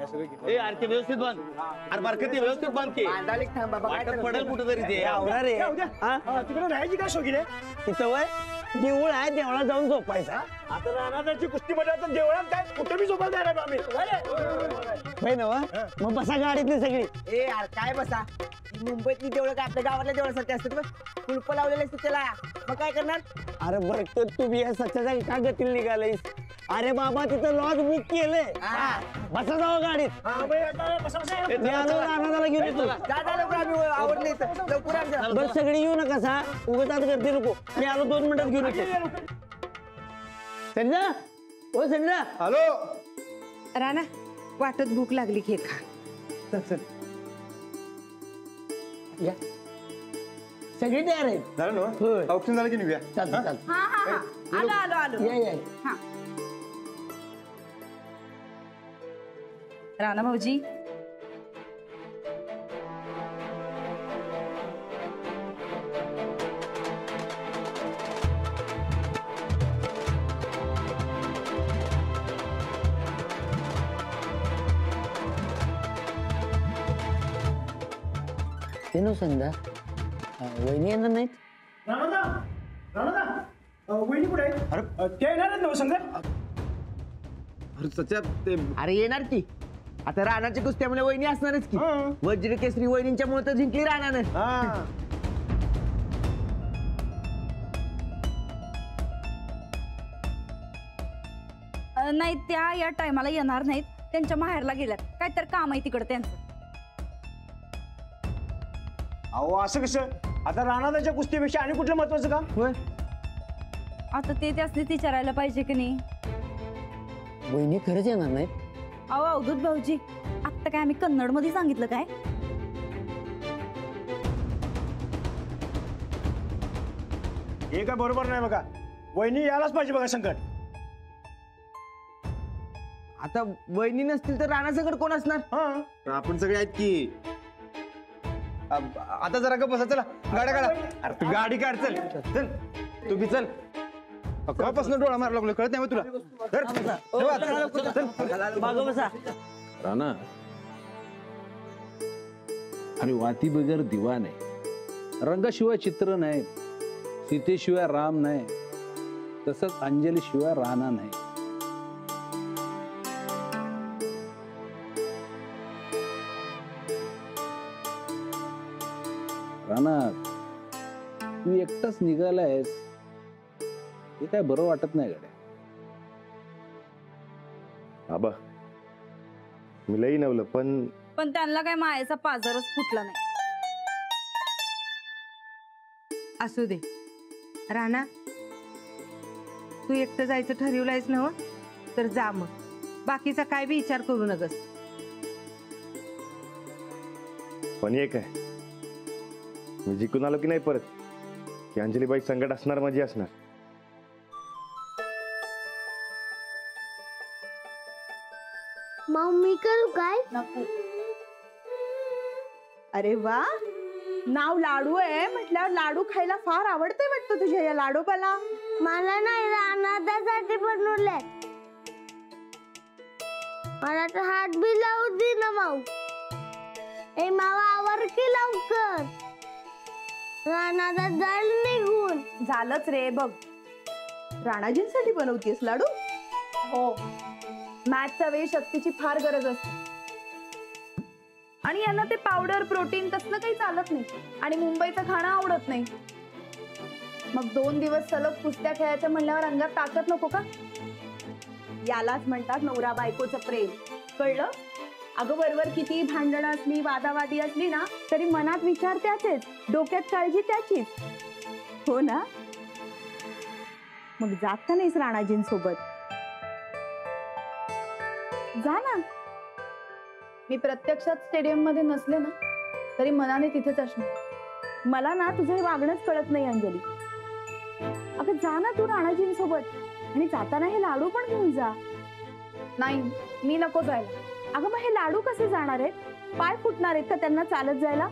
ए अरे ते व्यवस्थित बांध. अरे बारकं ते व्यवस्थित बांध की. वाटत पडेल कुठं तरी ते. आवरा रे. तिकडे राहायची काय शोकी रे? तिथं वय देऊळ आहे, देवळात जाऊन झोपायचा. आता राहण्याची कुस्ती मध्ये आता देवळात काय कुठे बी झोपायला जाणार आम्ही. होय ना वा? मग बसा गाडीतली सगळी. ए यार काय बसा, मुंबईतली देवळं काय आपल्या गावातल्या देवळासारखे असतात बघ. कुलप लावलेले असतात त्याला, मग काय करणार? अरे बरं तर तुम्ही या सच्याच्या का गतीला निघालायस? अरे बाबा तिथं लॉज बुक केलंय. बसा जाऊ गाडीत. मी आलो रानाला घेऊन येतो. जा लवकर, आम्ही आवडले लवकर आमच्या. बस सगळी येऊ नका सा, उगाच आत गर्दी नको. मी आलो 2 मिनिटात घेऊन येतो. संजा ओ संजा. हॅलो राणा, वाटत भूक लागली घे खा. चल या सगळी तयार आहे. झालं ना? होय. ऑप्शन झालं की निघूया. चालतं आलो या या. राणा भाऊजी, ते नो संध्या वहिनी येणार नाहीत. वहिनी कुठे आहे? अरे ते येणार आहेत ना संघ. अरे सच्या ते अरे येणार की, आता राणाच्या कुस्त्यामुळे वहिनी असणारच की. वज्र केसरी वहिनींच्या मुळे तर जिंकली राणानं. नाही, त्या या टायमाला येणार नाहीत. त्यांच्या माहेरला गेल्यात, काय तर काम आहे तिकडे त्यांचं. अहो असं कसं? आता राणादाच्या कुस्तीपेक्षा आणि कुठलं महत्वाचं काम? आता ते त्यासनीच विचारायला पाहिजे की नाही. वहिनी खरंच येणार नाहीत? अहो अवधूत भाऊजी, आता काय आम्ही कन्नड मध्ये सांगितलं काय? हे काय बरोबर नाही बघा. वहिनी यायलाच पाहिजे बघा संकट. आता वहिनी नसतील तर राणासंकट कोण असणार? आपण सगळे आहेत की. आता जरा का बसा. चला गाड्या काढा. अरे तू गाडी काढ. चल चल तू बी चल. कवापासून डोळा मारा लागलो कळत नाही तुला. मागं बसा. राणा, अरे वाती बगर दिवा नाही, रंगाशिवाय चित्र नाही, सीतेशिवाय राम नाही, तसंच अंजली शिवाय राणा नाही. राणा, तू एकटाच निघालायस हे काय बरं वाटत नाही गड्या. आबा मी लई नवलं पण त्यांना काय मायेचा पाझरच फुटला नाही. असू दे राणा, तू एकटं जायचं ठरवलंयस ना, तर जा मग. बाकीचा काय बी विचार करू नकस. पण एक आहे, मी जिंकून आलो की नाही परत की अंजलीबाई संकट असणार माझी असणार. मी करू काय? अरे वा, नाव लाडू आहे म्हटल्यावर लाडू खायला फार आवडते वाटतं तुझ्या या लाडोबाला. मला नाही, रानासाठी बनवलंय. मला तर हात बी लावू दे ना माऊ. ए मावा आवर की लवकर, रानादा जाईल निघून. झालंच रे बघ. राणाजींसाठी बनवतेस लाडू? हो, मॅचच्या वेळी शक्तीची फार गरज असते आणि यांना ते पावडर प्रोटीन तसलं काही चालत नाही आणि मुंबईचं खाणं आवडत नाही. मग 2 दिवस सलग कुस्त्या खेळायच्या म्हणल्यावर अंगात ताकद नको का? यालाच म्हणतात नवरा बायकोचं प्रेम, कळलं? अगं बरोबर किती भांडणं असली, वादावादी असली ना, तरी मनात विचार त्याचेच, डोक्यात काळजी त्याचीच. हो ना? मग जात का नाहीस राणाजींसोबत? जा ना. मी प्रत्यक्षात स्टेडियम मध्ये नसले ना तरी मनाने तिथेच असणार. मला ना तुझं हे वागणंच कळत नाही अंजली. अगं जा ना तू राणाजींसोबत आणि जाताना हे लाडू पण घेऊन जा. नाही, मी नको जायला. अगं मग हे लाडू कसे जाणार आहेत? पाय फुटणार आहेत का त्यांना चालत जायला?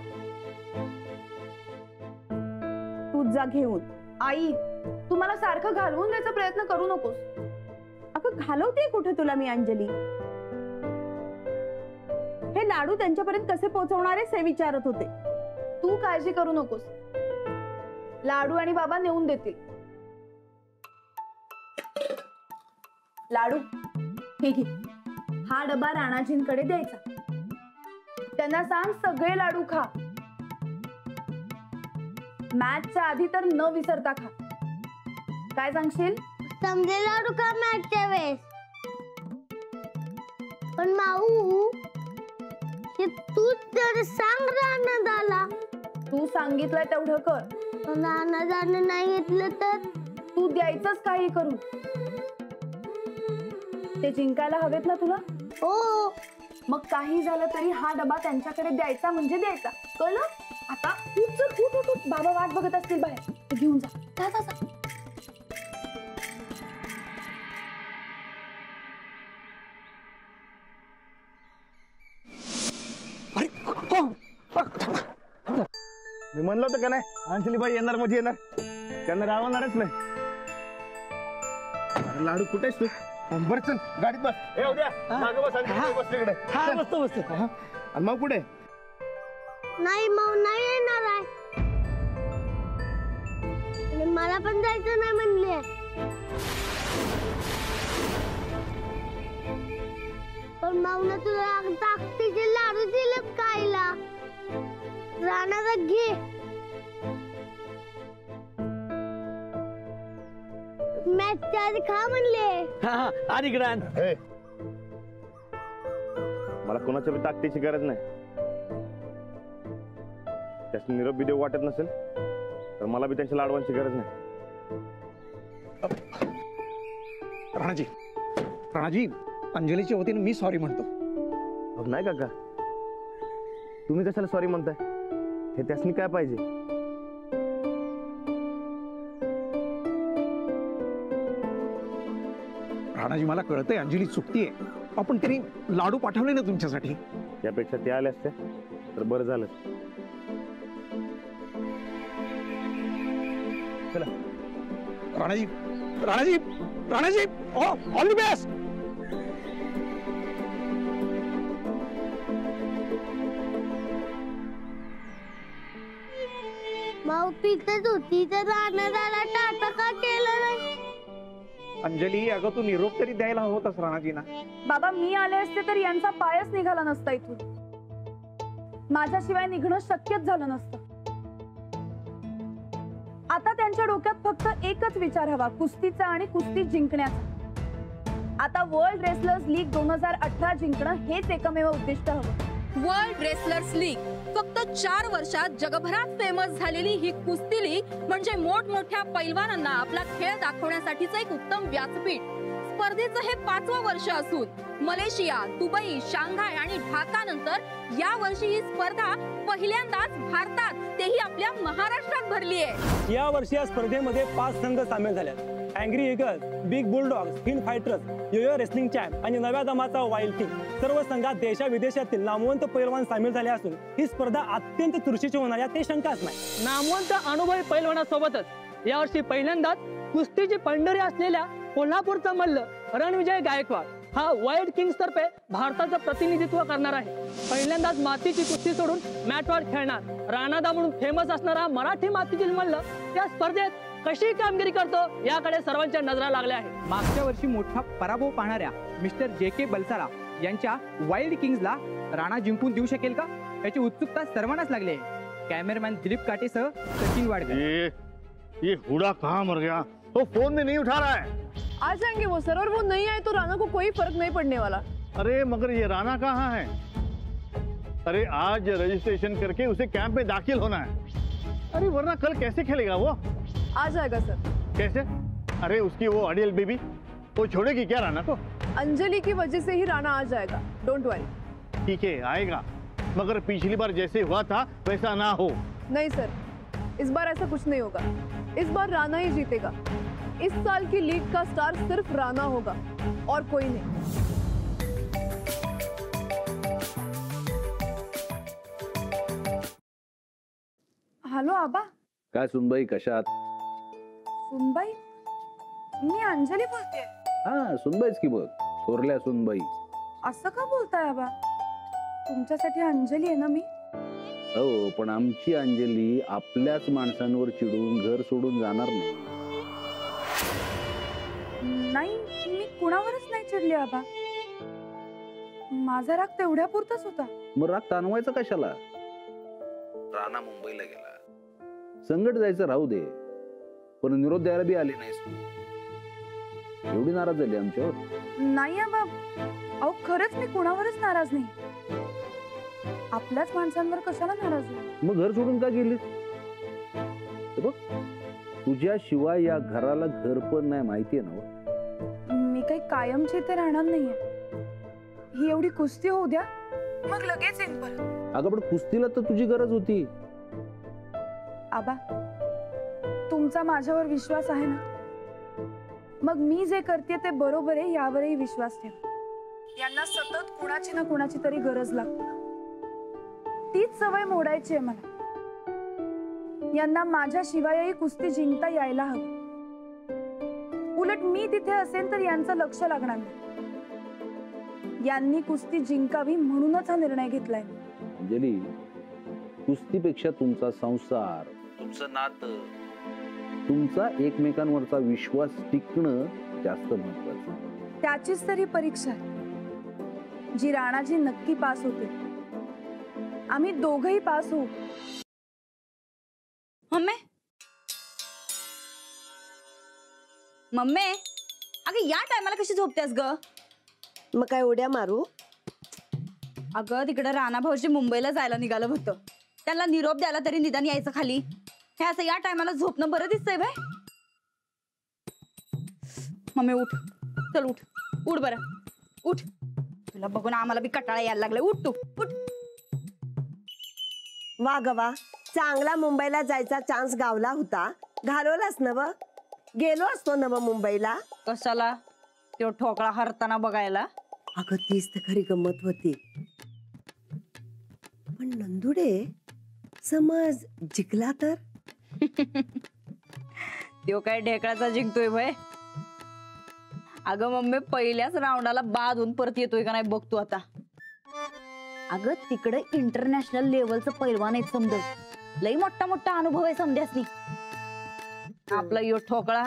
तू जा घेऊन. आई, तू मला सारखं घालवून द्यायचा प्रयत्न करू नकोस. अगं घालवते कुठे तुला मी अंजली? हे लाडू त्यांच्यापर्यंत कसे पोहोचवणार आहेस हे विचारत होते. तू काळजी करू नकोस, लाडू आणि बाबा नेऊन देतील. लाडू हे घे, हा डबा राणाजींकडे द्यायचा. त्यांना सांग सगळे लाडू खा. मॅचच्या आधी तर न विसरता खा. काय सांगशील? समजे लाडू का मॅचच्या वेळेस. पण माऊ हे तू तर सांग रानादाला. तू सांगितलंय तेवढं कर. रानादानं नाही घेतलं तर तू द्यायचंच काही करू. ते जिंकायला हवेत ना तुला. हो. मग काही झालं तरी हा डबा त्यांच्याकडे द्यायचा म्हणजे द्यायचा, कळलं? आता उठ चल, उठ उठ उठ. बाबा वाट बघत असतील बाहेर, ते घेऊन जा. जा जा जा. मी म्हणलं होतं का नाही अंजलीबाई येणार म्हणजे येणार, त्यांना राहणारच नाही. अरे लाडू कुठेस तू? बरं चल गाडीत बस. ए उद्या मागं बस, अंजलीबाई बस तिकडे. चल. आणि मग पुढे नाही माऊ नाही येणार आहे. आणि मला पण जायचं नाही म्हणले. पण माऊला तुला ताकदीचे लाडू दिलेत खायला. राणाला घे. मॅचच्या आधी खा म्हणले. आधी ग्रान. ए, मला कोणाच्या बी ताकदीची गरज नाही. त्याची निरोप बी देऊ वाटत नसेल तर मला बी त्यांच्या लाडवांची गरज नाही. राणाजी, राणाजी, अंजलीच्या वतीने मी सॉरी म्हणतो. नाही काका, तुम्ही कशाला सॉरी म्हणताय? हे त्यासनी काय पाहिजे? राणाजी मला कळतंय अंजली चुकतीये, आपण तरी लाडू पाठवले ना तुमच्यासाठी. यापेक्षा ते आले असते तर बरं झालं. चला Ranaji, Ranaji, Ranaji, all the best. माऊ तिथेच होती तर राणादाला टाटा का केलं नाही? अंजली, अगं तू निरोप तरी द्यायला हवंतस राणाजीना. बाबा मी आले असते तर यांचा पायच निघाला नसता इथून. माझ्याशिवाय निघणं शक्यच झालं नसतं. आता त्यांच्या डोक्यात फक्त एकच विचार हवा, कुस्तीचा आणि कुस्ती जिंकण्याचा. आता वर्ल्ड रेसलर्स लीग 2018 जिंकणं हेच एकमेव उद्दिष्ट हवं. वर्ल्ड रेसलर्स लीग फक्त 4 वर्षात जगभरात फेमस झालेली ही कुस्ती लीग म्हणजे मोठमोठ्या पैलवानांना आपला खेळ दाखवण्यासाठीचं एक उत्तम व्यासपीठ. स्पर्धेचं हे 5वं वर्ष असून मलेशिया, दुबई, शांघाय आणि ढाका नंतर या वर्षी ही स्पर्धा पहिल्यांदाच भारतात, तेही आपल्या महाराष्ट्रात भरली आहे. या वर्षी या स्पर्धेमध्ये 5 संघ सामील झाल्यात. Angry Eagles, Big Bulldogs, Fin Fighters, Yoyo Wrestling Champ आणि नव्या दमाचा वाईल्ड किंग. सर्व संघात देशाविदेशातील नामवंत पैलवान सामील झाले असून ही स्पर्धा अत्यंत चुरशीची होणार यात काही शंकाच नाही. नामवंत अनुभवी पैलवानासोबतच यावर्षी पहिल्यांदाच कुस्तीची पंढरी असलेल्या कोल्हापूरचा मल्ल रणविजय गायकवाड हा वाईल्ड किंग्स तर्फे भारताचं प्रतिनिधित्व करणार आहे. पहिल्यांदाच मातीची कुस्ती सोडून मॅटवर खेळणार राणादा म्हणून फेमस असणारा मराठी मातीतील मल्ल त्या स्पर्धेत कशी कामगिरी करतो याकडे सर्वांच्या नजरा लागल्या आहेत. मागच्या वर्षी मोठा पराभव पाहणाऱ्या मिस्टर JK बलसारा यांच्या वाईल्ड किंग्सला राणा जिंकून देऊ शकेल का याची उत्सुकता सर्वांनाच लागली आहे. कॅमेरामॅन दिलीप काटेसह सचिन वाडकर. ये हुडा कहाँ मर गया? वो फोन में नहीं उठा रहा है. आ जाएंगे वो सर, और वो नहीं आए तो राणा को कोई फर्क नहीं पड़ने वाला. अरे मगर ये राणा कहाँ है? अरे आज रजिस्ट्रेशन करके उसे कैंप में दाखिल होना है. अरे वरना कल कैसे खेलेगा वो? आ जाएगा सर. कैसे? अरे उसकी वो अडियल बेबी वो छोड़ेगी क्या राणा को? अंजलि की वजह से ही राणा आ जाएगा, डोंट वरी. ठीक है आएगा, मगर पिछली बार जैसे हुआ था वैसा ना हो. नहीं सर, इस बार ऐसा कुछ नहीं होगा. इस बार राणा ही जीतेगा. इस साल की लीग का स्टार सिर्फ राणा होगा और कोई नहीं. हॅलो आबा. काय सुनबाई कशात? सुनबाई, मी अंजली बोलते. हा सुनबाईच की बघ, थोरल्या सुनबाई. असं का बोलताय आबा? तुमच्यासाठी अंजली आहे ना मी. हो, पण आमची अंजली आपल्याच माणसांवर चिडून घर सोडून जाणार नाही. नाही, मी कुणावरच नाही चिडले आबा. माझा राग तेवढ्या पुरताच होता. मग राग ताणवायचा कशाला? राणा मुंबईला गेला, संकट जायचं राहू दे, पण निरोप द्यायला बी आली नाहीस तू. एवढी नाराज झाली आमच्यावर? नाही आबा, अहो खरंच मी कुणावरच नाराज नाही. आपल्याच माणसांवर कशाला नाराज होईल? मग घर सोडून का गेलीस? हे बघ, तुझ्याशिवाय या घराला घर पण नाही, माहितीये ना. मी काही कायमची इथे राहणार नाहीये. ही एवढी कुस्ती होऊ द्या, मग लगेच येईन परत. अगं पण कुस्तीला तर तुझी गरज होती. आबा, तुमचा माझ्यावर विश्वास आहे ना, मग मी जे करते ते बरोबर आहे यावरही विश्वास ठेवा. यांना सतत कुणाची ना कुणाची तरी गरज लागते. तीच सवय मोडायची आहे मला. यांना माझ्याशिवायही कुस्ती जिंकता यायला हवी. उलट मी तिथे असेल तर यांचं लक्ष लागणार नाही. यांनी कुस्ती जिंकावी म्हणूनच हा निर्णय घेतलाय. अंजली, कुस्तीपेक्षा तुमचा संसार, तुमचं नातं, तुमचा एकमेकांवरचा विश्वास टिकणं जास्त महत्वाचं. त्याचीच तरी परीक्षा आहे जी राणाजी नक्की पास होते. आम्ही दोघही पास होऊ. मम्मी, मम्मी, अगं या टायमाला कशी झोपतेस ग? मग काय उड्या मारू? अगं तिकडे राणा भाऊजी मुंबईला जायला निघालं होतं. त्यांना निरोप द्यायला तरी निदान यायचं खाली. हे असं या टायमाला झोपणं बरं दिसतंय बाय. मम्मी उठ, चल उठ, उठ बरं, उठ. तुला बघून आम्हाला बी कटाळा यायला लागलाय. उठ तू, उठ. वा ग वा, चांगला मुंबईला जायचा चान्स गावला होता. घालवलास नव? गेलो असतो नव मुंबईला. कशाला? तो ठोकळा हरताना बघायला. अगं तीच तर खरी गंमत होती. पण नंदुडे, समज जिंकला तर? तो काय ढेकळाचा जिंकतोय भय? अगं मम्मी, पहिल्याच राऊंडाला बाद होऊन परत येतोय का नाही बघतो आता. अगं तिकडे इंटरनॅशनल लेवलचं पैलवान एक समज, लई मोठा मोठा अनुभव आहे समध्यासनी. आपला यो ठोकळा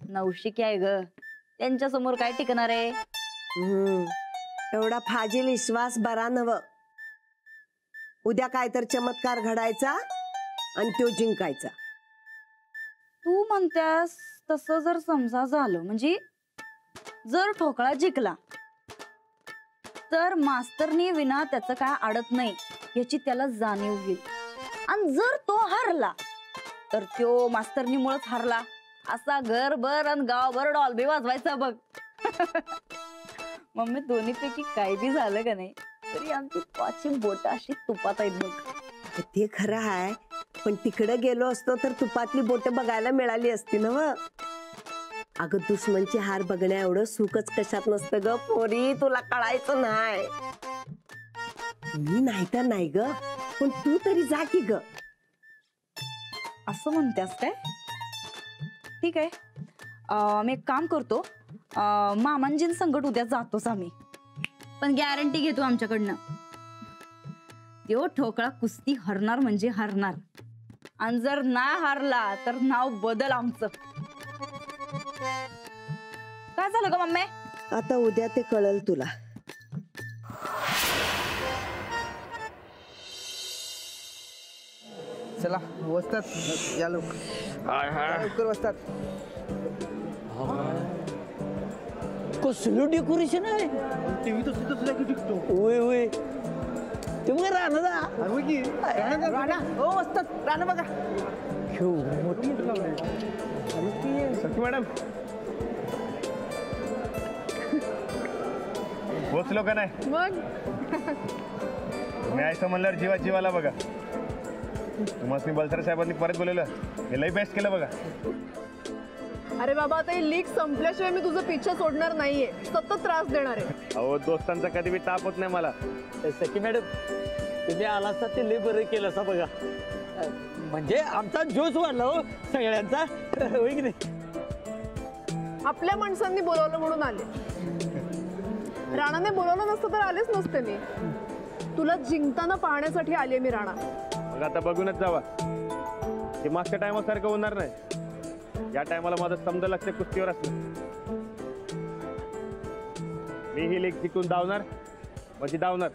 नवशिकी आहे ग, त्यांच्या समोर काय टिकणार आहे? एवढा फाजील विश्वास बरा नव. उद्या काय तर चमत्कार घडायचा आणि तो जिंकायचा. तू म्हणत्यास तसं जर समजा झालं, म्हणजे जर ठोकळा जिंकला तर मास्तरनी विना त्याचं काय अडत नाही याची त्याला जाणीव होईल. आणि जर तो हारला तर तो मास्तरनीमुळेच हारला असा घरभर आणि गावभर डॉल्बी वाजवायचा बघ. मम्मी, दोन्हीपैकी काय बी झालं का नाही तरी आमची पाची बोट अशी तुपात आहेत बघ. ते खरं आहे, पण तिकडे गेलो असतो तर तुपातली बोट बघायला मिळाली असती ना. अगं दुश्मनची हार बघण्या एवढं सुखच कशात नसतं ग पोरी, तुला कळायचं नाही. मी नाही तर नाही ग, पण तू तरी जा की ग. असं म्हणतेस काय? ठीक आहे, मी एक काम करतो, मामांजीं संकट उद्या जातोच आम्ही, पण गॅरंटी घेतो आमच्याकडनं. तो ठोकळा कुस्ती हरणार म्हणजे हरणार, आणि जर ना हारला तर नाव बदल आमचं. काय झालं ग मम्मी? आता उद्या ते कळल तुला. चला वस्तात या लवकर वस्तात. कसलं डेकोरेशन आहे? टीव्ही तर सुद्धा टिकतो. होय होय, ते मग राणा राणा हो वस्तात, राणा बघा सखी मॅडम पोचलो का नाही? मग मी आयचं म्हणल्यावर जीवा जीवाला बघा. तुम्हाला बलसर साहेबांनी परत बोलवलं, हे लई बेस्ट केलं बघा. अरे बाबा, आता ही लीग संपल्याशिवाय मी तुझं पिच्छा सोडणार नाहीये, सतत त्रास देणार आहे. अहो दोस्तांचा कधी बी ताप होत नाही मला. सखी मॅडम, तुम्ही आला असता ते लय बरं केलं असं बघा. म्हणजे आमचा जोश वाढला हो सगळ्यांचा, होय की नाही? आपल्या माणसांनी बोलवलं म्हणून आले. राणाने बोलवलं नसतं तर आलेच नसते मी. तुला जिंकताना पाहण्यासाठी आले मी राणा. मग आता बघूनच जावा. ते मागच्या टायमासारखं होणार नाही. या टायमाला माझं समजा लक्ष कुस्तीवर असलं. मी ही लीग जिंकून धावणार म्हणजे धावणार.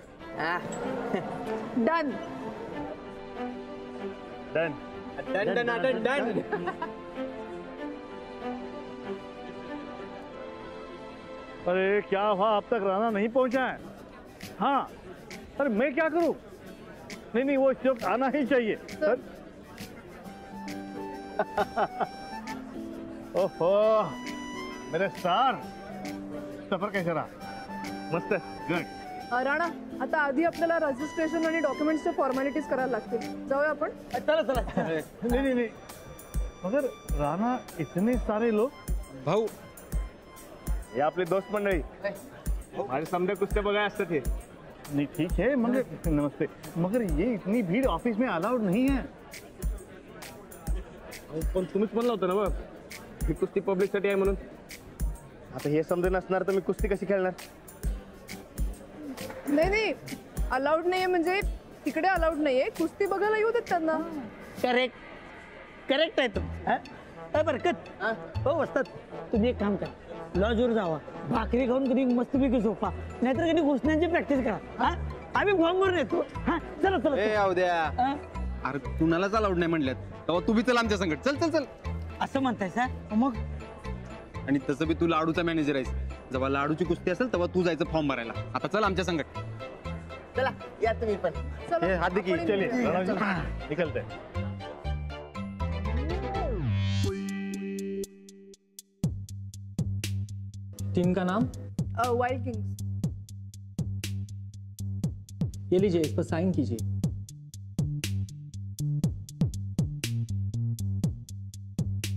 Done done done done done done. अरे क्या हुआ, अब तक राणा नहीं पहुंचा है? हाँ, अरे मैं क्या करूं? नहीं नहीं, वो इस वक्त आना ही चाहिए. ओहो, मेरे स्टार. सफर कैसा रहा? मस्त. गुड. राणा, आता आधी आपल्याला रजिस्ट्रेशन आणि डॉक्युमेंट्सच्या फॉर्मॅलिटीज करायला लागतील. जाऊया आपण. चला चला. नहीं नहीं नहीं, मगर राणा इतने सारे लोग. भाऊ हे आपले दोस्त मंडळी. माझे समजा कुस्त्या बघाय असतात हे. नहीं ठीक है, मगर नमस्ते, मगर ये इतनी भीड़ ऑफिस में अलाउड नहीं है. पण तुम्हीच म्हणलं होतं ना बघ, ही कुस्ती पब्लिकसाठी आहे म्हणून. आता हे समजा नसणार तर मी कुस्ती कशी खेळणार? नाही नाही, अलाउड नाहीये म्हणजे तिकडे अलाउड नाहीये. कुस्ती बघायला येऊ देत त्यांना. करेक्ट करेक्ट आहे तो. बरकत हो वस्तात, तुम्ही एक काम करा, लॉजवर जावा, भाकरी खाऊन कधी मस्तपैकी झोपा, नाहीतर कधी घुसण्याची प्रॅक्टिस करा. आम्ही फॉर्म भरून येतो. चला चला. उद्या अरे कुणालाच अलाउड नाही म्हणल्यात, तेव्हा तू बी चल आमच्या संगत. चल चल चल. असं म्हणताय सर? मग आणि तसं बी तू लाडूचा मॅनेजर आहेस. जेव्हा लाडूची कुस्ती असेल तेव्हा तू जायचं फॉर्म भरायला. आता चल आमच्या संगत. चला या तुम्ही पण. हे हात दे की. चलिए निकलते हैं. टीम का नाम? Wild Kings. ये लीजिए, इस पर साइन कीजिए.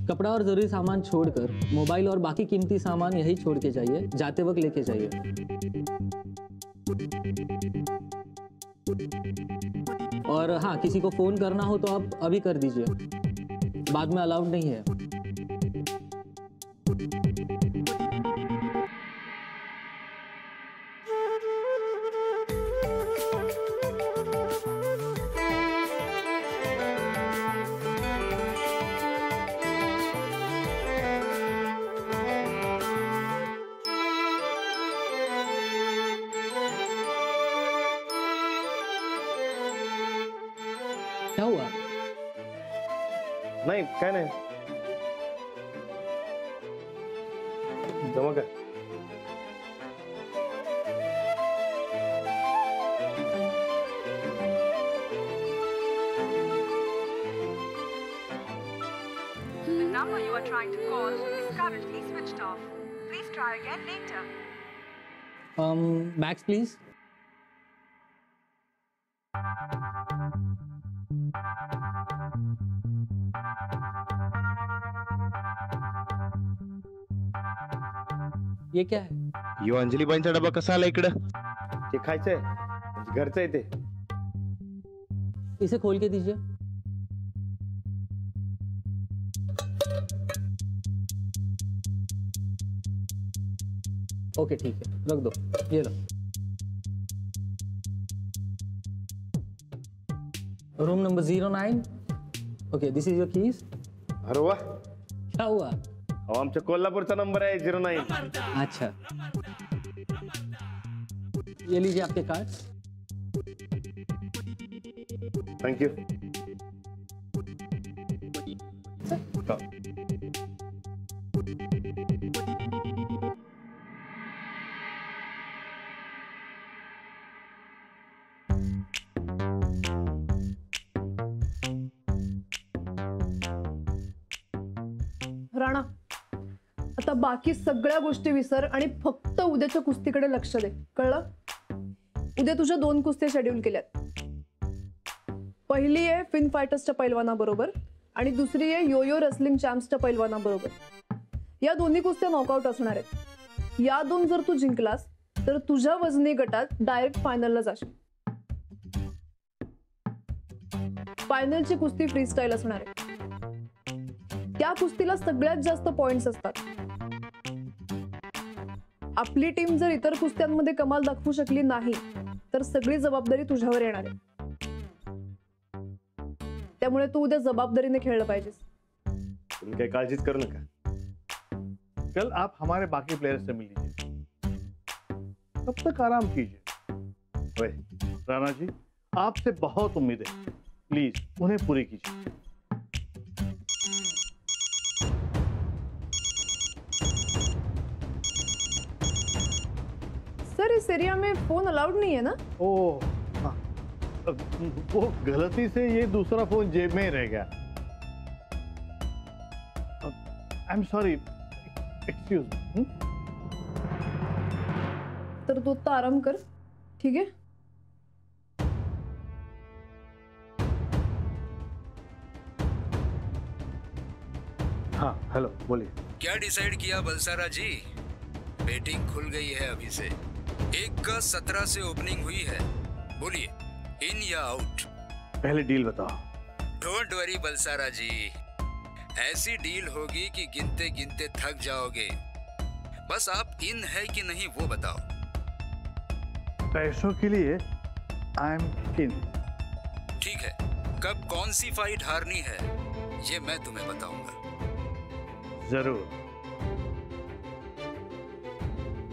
कपड़ा और जरूरी सामान छोड़कर मोबाइल और बाकी कीमती सामान यही छोड़ के जाइए. जाते वक्त लेके जाइए. और हाँ, किसी को फोन करना हो तो आप अभी कर दीजिए, बाद में अलाउड नहीं है. क्या हुआ? नाही काय नाही. जमा का? The number you are trying to call is currently switched off. Please try again later. Bags please. ये क्या है? यो अंजलीबाईंचा डबा कसा आला इकडं? ते खायचंय, घरचं आहे ते. इसे खोल के दीजिए. ओके ठीक है, रख दो. ये low. Room number 09. Okay, this is your keys. अरे वाह, क्या हुआ? अहो आमच्या कोल्हापूरचा नंबर आहे 09. अच्छा, ये लीजिए आपके कार्ड्स. Thank you. राणा, आता बाकी सगळ्या गोष्टी विसर आणि फक्त उद्याच्या कुस्तीकडे लक्ष दे. कळलं? उद्या तुझ्या 2 कुस्त्या शेड्यूल केल्यात. पहिली आहे फिन फायटर्सच्या पैलवानाबरोबर आणि दुसरी आहे योयो रेसलिंग चॅम्प्सच्या पैलवानाबरोबर. या दोन्ही कुस्त्या नॉकआउट असणार आहेत. या 2 जर तू जिंकलास तर तुझ्या वजनी गटात डायरेक्ट फायनलला जाशील. फायनलची कुस्ती फ्री स्टाईल असणार आहे. त्या कुस्तीला सगळ्यात जास्त पॉइंट्स असतात. आपली टीम जर इतर कुस्त्यांमध्ये कमाल दाखवू शकली नाही तर सगळी जबाबदारी तुझ्यावर येणार आहे. त्यामुळे तू उद्या जबाबदारीने खेळलं पाहिजेस. तुम क्या काळजीत करू नका. कल आप हमारे बाकी प्लेयर्स से मिल लीजिए, तब तक आराम कीजिए. होय. राणा जी, आपसे बहुत उम्मीद है, प्लीज उन्हें पूरी कीजिए. सर इस एरिया में फोन अलाउड नहीं है ना? ओह हाँ, वो गलती से ये दूसरा फोन जेब में ही रह गया. I am sorry, excuse me. तर तू आता आराम कर, ठीक है? हाँ हेलो, बोलिए. क्या डिसाइड किया बलसारा जी? बैटिंग खुल गई है अभी से. 1-17 से ओपनिंग हुई है. बोलिए, इन या आउट? पहले डील बताओ. डोंट वरी बलसारा जी, ऐसी डील होगी कि गिनते गिनते थक जाओगे. बस आप इन है कि नहीं वो बताओ. पैसों के लिए आई एम इन. ठीक है, कब कौन सी फाइट हारनी है ये मैं तुम्हें बताऊंगा. जरूर.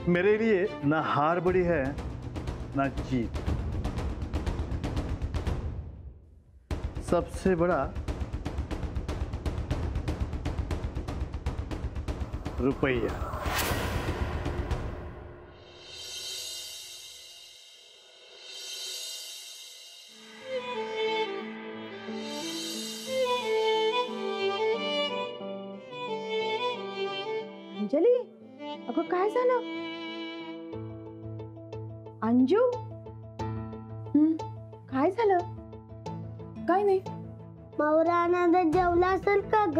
मेरे लिए ना हार बड़ी है ना जीत. सबसे बड़ा रुपया. अंजली, अगं काय झालं? अंजू, काय झालं? काय नाही. मौराना जेवला असेल का ग?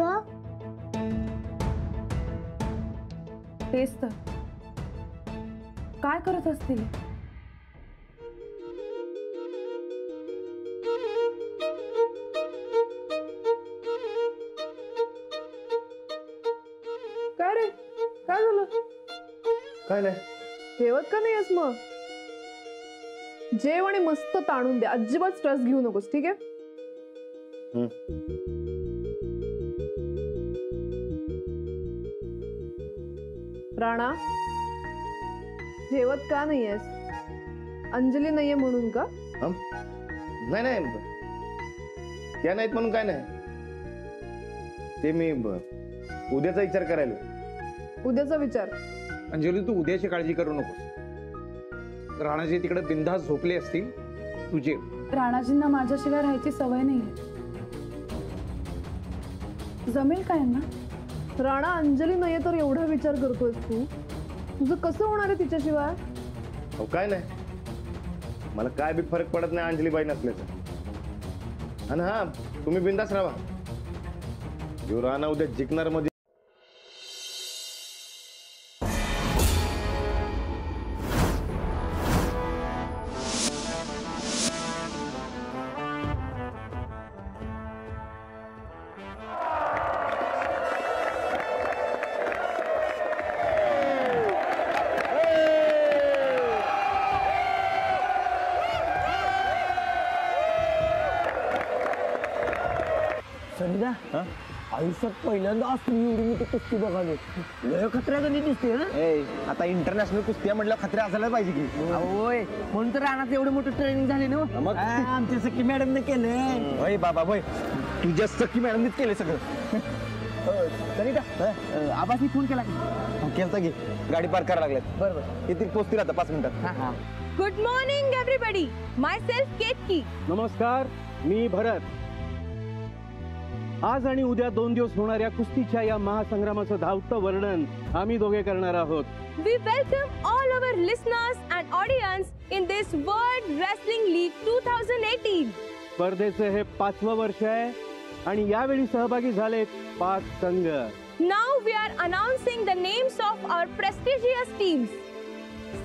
तेच तर. काय करत असतील? काय रे, काय झालं? काय नाही. जेवत का नाहीस मग? जेव आणि मस्त ताणून दे. अजिबात स्ट्रेस घेऊ नकोस, ठीक आहे? राणा, जेवत का नाहीयेस? अंजली नाहीये म्हणून का? नाही नाही, त्या नाहीत म्हणून काय नाही. ते मी उद्याचा विचार करायला. उद्याचा विचार? अंजली, तू उद्याची काळजी करू नकोस. राणाजी तिकडे बिंदास झोपले असतील. तुझे राणाजींना माझ्याशिवाय राहायची सवय नाहीये. जमेल काय ना? राणा, अंजली नाहीये तर एवढा विचार करतोयस तू? तुझं कसं होणार आहे तिच्याशिवाय? हो काय नाही, मला काय बी फरक पडत नाही अंजलीबाई नसल्याचं. आणि हा, तुम्ही बिंदास राहा. जो राणा उद्या जिंकणार मध्ये. संध्या, आयुष्यात पहिल्यांदा असली एवढी मोठी कुस्ती बघायला. लय खतऱ्यागणी दिसते ना. आता इंटरनॅशनल कुस्ती म्हटलं खतरे असायला पाहिजे की. होय, म्हणून तर रानात एवढं मोठं ट्रेनिंग झाले ना. मग आमच्या सखी मॅडमने केलंय. होय बाबा, होय तुझ्या सखी मॅडमनीच केले सगळं. आबासनी फोन केला केलता की. गाडी पार्क करायला लागल्यात. बरोबर, येतील पोचतील आता 5 मिनिटात. Good morning everybody. Myself Ketaki. नमस्कार, मी भरत. आज आणि उद्या 2 दिवस होणाऱ्या कुस्तीच्या या महासंग्रामाचं धावतं वर्णन आम्ही दोघे करणार आहोत. We welcome all our listeners and audience in this World Wrestling League 2018. स्पर्धेचं हे 5वं वर्ष आहे आणि यावेळी सहभागी झालेत 5 संघ. Now we are announcing the names of our prestigious teams.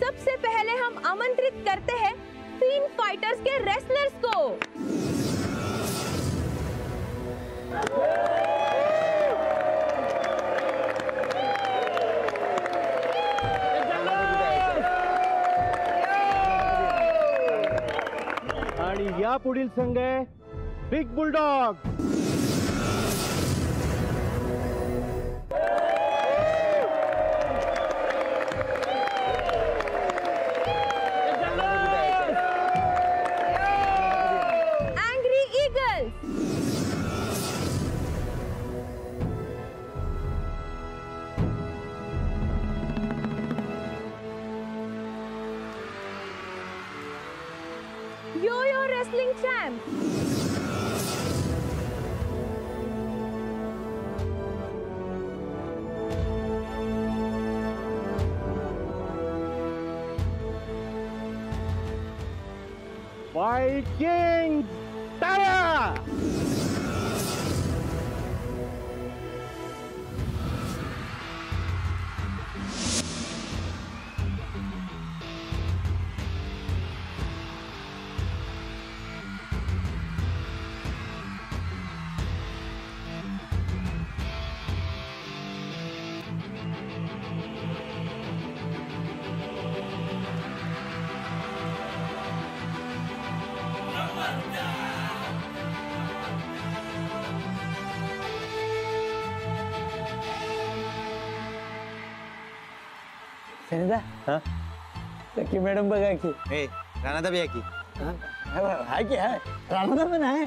सबसे पहले हम आमंत्रित करते हैं तीन फाइटर्स के रेसलर्स को. या पुढील संघ आहे big bulldog. Angry Eagles. Yo-Yo Wrestling Champs. Vikings टाळ्या. सनिदा लकी मॅडम बघा की राणादा भी आहे की हाय की हाय राणादा पण आहे.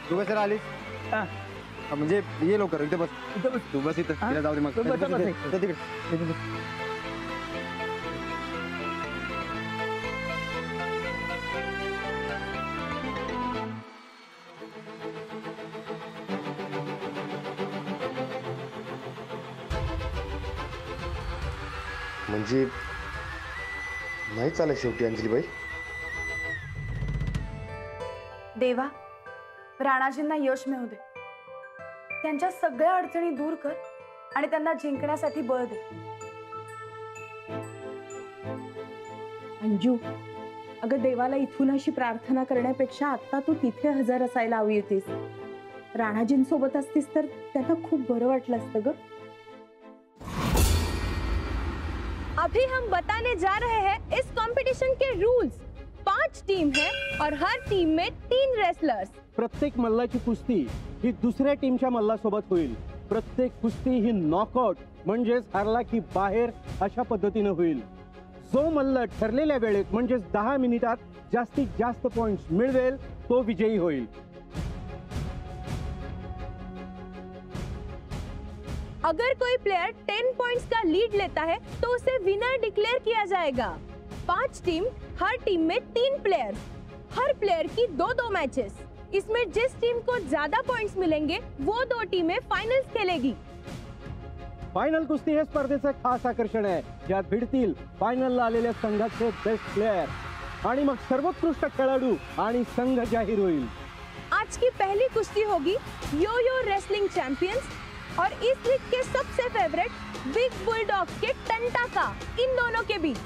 तू बस आलीस म्हणजे ये लवकर इथे बस. तू बस इथं तिला जाऊ दे मग तिकडे. म्हणजे नाही चालत शेवटी अंजलीबाई. देवा, राणाजींना यश मिळू दे. त्यांच्या सगळ्या अडचणी दूर कर आणि त्यांना जिंकण्यासाठी बळ दे. अंजू, अगं देवाला इथून अशी प्रार्थना करण्यापेक्षा आता तू तिथे हजर असायला हवी होतीस. राणाजींसोबत असतीस तर त्यांना खूप बरं वाटलं असतं ग. अभी हम बताने जा रहे हैं इस कंपटीशन के रूल्स. 5 टीम है और हर टीम में 3 रेसलर्स. प्रत्येक मल्लाची कुस्ती ही दुसऱ्या टीमच्या मल्लासोबत होईल. प्रत्येक कुस्ती ही नॉकआउट म्हणजेच हारला की बाहेर अशा पद्धतीने होईल. जो मल्ल ठरलेल्या वेळेत म्हणजेच 10 मिनिटात जास्तीत जास्त पॉइंट्स मिळवेल तो विजयी होईल. अगर कोई प्लेयर 10 पॉइंट्स का लीड लेता है तो उसे विनर डिक्लेयर किया जाएगा. 5 टीम, हर टीम में 3 प्लेयर्स, हर प्लेयर की 2-2 मैचेस. इसमें जिस टीम को ज्यादा पॉइंट्स मिलेंगे वो 2 टीमें फाइनल्स खेलेगी. फायनल कुस्ती हे स्पर्धेचं खास आकर्षण आहे. यात भिडतील फायनलला आलेल्या संघाचे बेस्ट प्लेयर आणि मग सर्वोत्कृष्ट खेळाडू आणि संघ जाहीर होईल. आज की पहली कुश्ती होगी यो-यो रेसलिंग चैंपियंस और इस लीग के सबसे फेवरेट बिग बुलडॉग के टंटाका इन दोनों के बीच.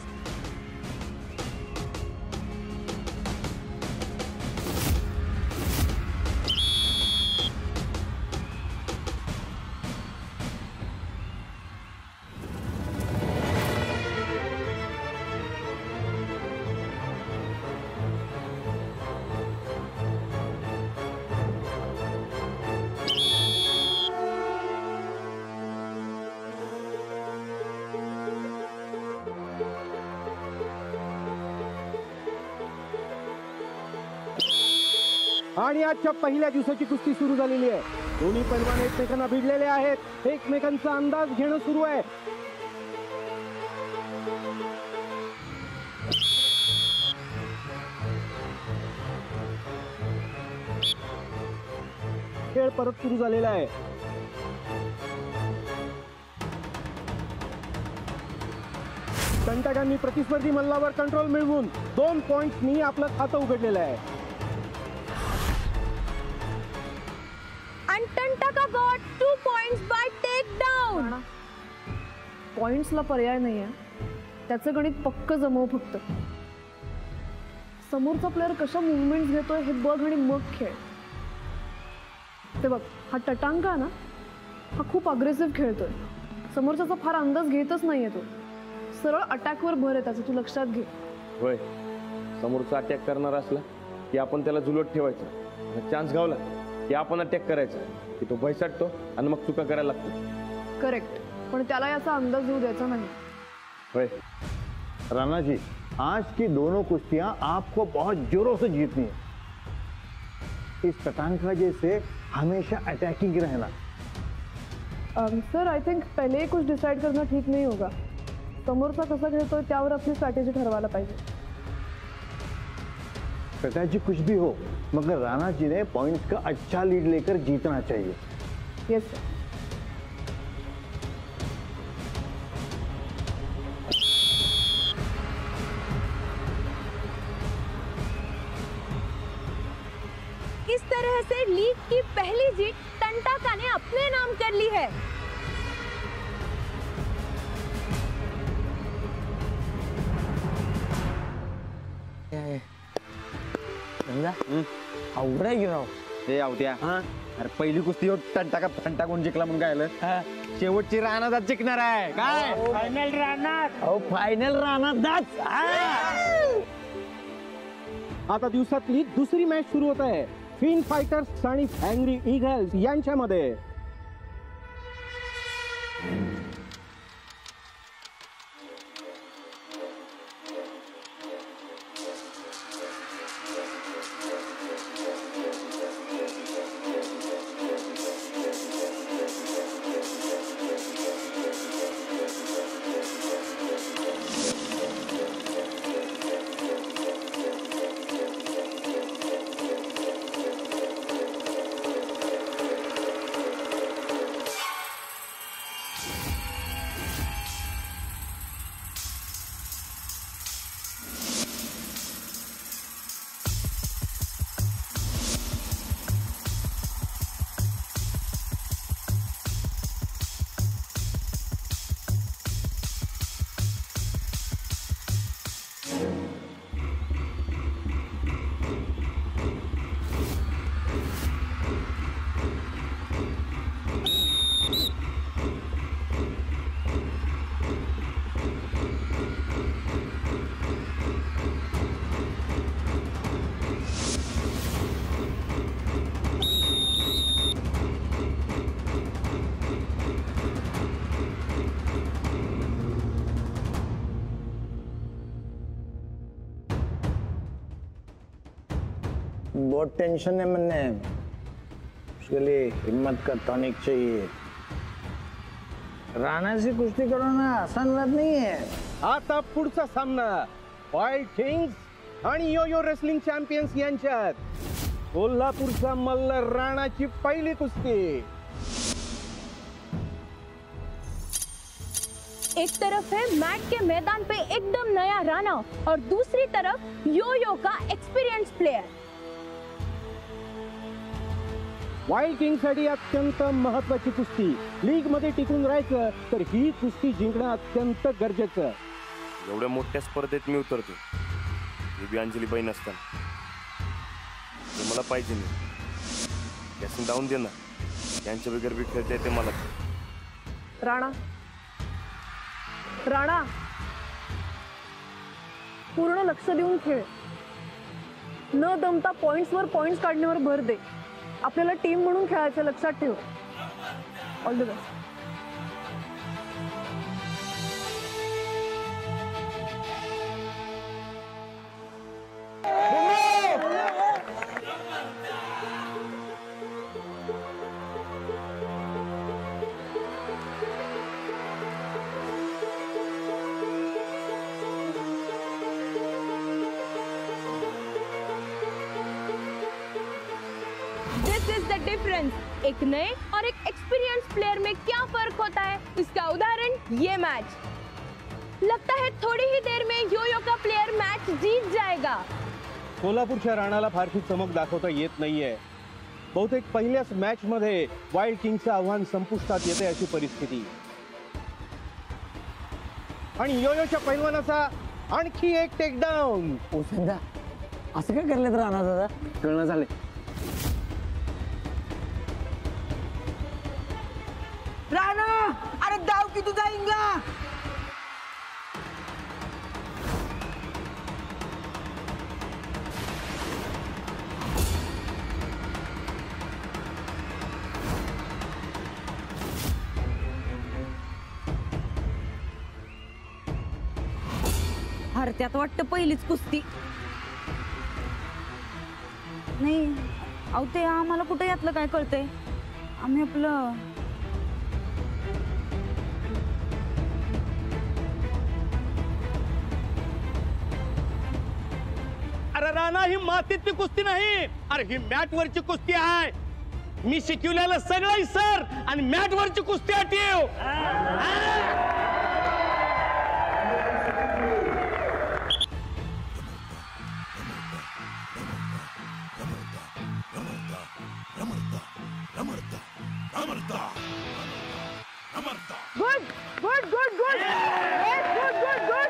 आणि आजच्या पहिल्या दिवसाची कुस्ती सुरू झालेली आहे. दोन्ही पैलवान एकमेकांना भिडलेले आहेत. एकमेकांचा अंदाज घेणं सुरू आहे. खेळ परत सुरू झालेला आहे. टंटाकांनी प्रतिस्पर्धी मल्लावर कंट्रोल मिळवून 2 पॉइंट्सनी आपलं खातं उघडलेलं आहे. And Tantaka got 2 points by takedown. पॉइंट्सला पर्याय नाहीये. त्याचं गणित पक्क जमव फक्त. समोरचा प्लेअर कशा मुवमेंट घेतोय हे बघ आणि मग खेळ. ते बघ, हा टटांका ना हा खूप अग्रेसिव्ह खेळतोय. समोरचा फार अंदाज घेतच नाहीये तो. सरळ अटॅकवर भर आहे त्याचं, तू लक्षात घे. होय, समोरचा अटॅक करणार असला की आपण त्याला जुलट ठेवायचं. चान्स गावला की आपण अटॅक करायचा, की तो भयसाटतो आणि मग चुका करायला लागतो. करेक्ट, पण त्याला याचा अंदाज येऊ द्यायचा नाही. भाई राणा जी, आज की दोनों कुश्तियां आपको बहुत जोरों से जीतनी है. इस तटांका जैसे हमेशा अटैकिंग रहना. सर, आई थिंक पहले ही कुछ डिसाइड करना ठीक नहीं होगा. समोरचा कसा खेळतोय त्यावर आपली स्ट्रॅटेजी ठरवायला पाहिजे. स्ट्रैटेजी कुछ भी हो, मगर राणा जी ने पॉइंट्स का अच्छा लीड लेकर जीतना चाहिए. Yes sir. इस तरह से लीग की पहली जीत टंटाका ने अपने नाम कर ली है. अवघड आहे की राव. ते आवत्या, अरे पहिली कुस्ती टंटाका फंटाकून जिंकला म्हणून काय आलं? शेवटची राणादात जिंकणार आहे काय? फायनल राहणार. फायनल राणादात. आता दिवसातली दुसरी मॅच सुरू होत आहे. फिन फायटर्स आणि अँग्री ईगल्स यांच्यामध्ये. बहुत टेंशन है मन में, उसके लिए हिम्मत का टॉनिक चाहिए. राणा से कुश्ती करना आसान बात नहीं है. आता पुढचा सामना वाईल्ड किंग्स आणि योयो रेसलिंग चॅम्पियन्स यांच्यात. कोल्हापूरचा मल्ल राणाची पहिली कुस्ती. एक तरफ है मैट के मैदान पे एकदम नया राणा और दूसरी तरफ योयो का एक्सपीरियंस प्लेयर. वाईल्ड किंग साठी अत्यंत महत्वाची कुस्ती. लीग मध्ये टिकून राहायचं तर ही कुस्ती जिंकणं अत्यंत गरजेचं. एवढ्या मोठ्या स्पर्धेत मी उतरतो, ही बी अंजलीबाई नसताना. ते मला पाहिजे नाही. त्यासून डाऊन दे ना, त्यांच्या वगैरे बी खेळता येते मला. राणा, राणा, पूर्ण लक्ष देऊन खेळ. न दमता पॉइंट्सवर पॉइंट्स काढण्यावर भर दे. आपल्याला टीम म्हणून खेळायचं, लक्षात ठेव. All the best. This is the difference. एक नए और एक एक्सपीरियंस प्लेयर में क्या फर्क होता है, इसका उदाहरण ये मैच. लगता है थोड़ी ही देर में योयो का प्लेयर मैच जीत जाएगा. कोल्हापूरच्या राणाला फारशी चमक दाखवता येत नाहीये. बहुतेक पहिल्याच मॅच मध्ये वाईल्ड किंगचं आव्हान संपुष्टात येते अशी परिस्थिती. आणि योयोच्या पैलवानाचा आणखी एक टेकडाऊन. ओसंदा, असं काय करलेत राणा दादा? कळणं झाले. राणा अरे दाव की तू जाईंगा. हरत्यात वाटतं पहिलीच कुस्ती. नाही अहो ते आम्हाला कुठे यातलं काय कळतंय. आम्ही आपलं अरे राणा ही मातीतली कुस्ती नाही, अरे ही मॅट वरची कुस्ती आहे. मी शिकवलेलं सगळं सर आणि मॅट वरची कुस्ती आठव. Good good good good good good good.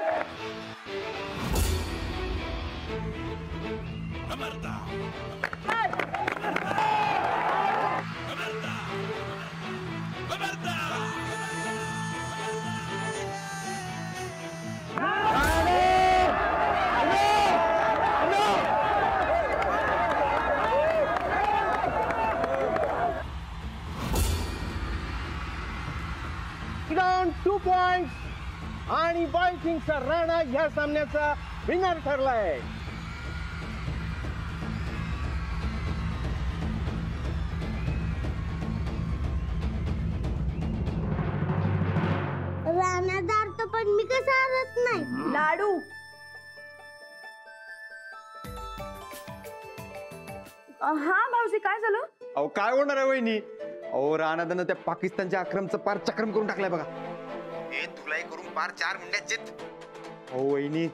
Down 2 points आणि वाईल्ड किंग्सचा राणा या सामन्याचा विनर ठरलाय. राणादार तो पण मी कसं हरत नाही. लाडू हा भाऊजी काय झालं. अहो काय होणार आहे वहिनी. अहो राणादानं त्या पाकिस्तानच्या अक्रमचं पार चक्रम करून टाकलाय बघा. हे तुलाही करून पार 4 मिनिटात जित. अहो वहिनी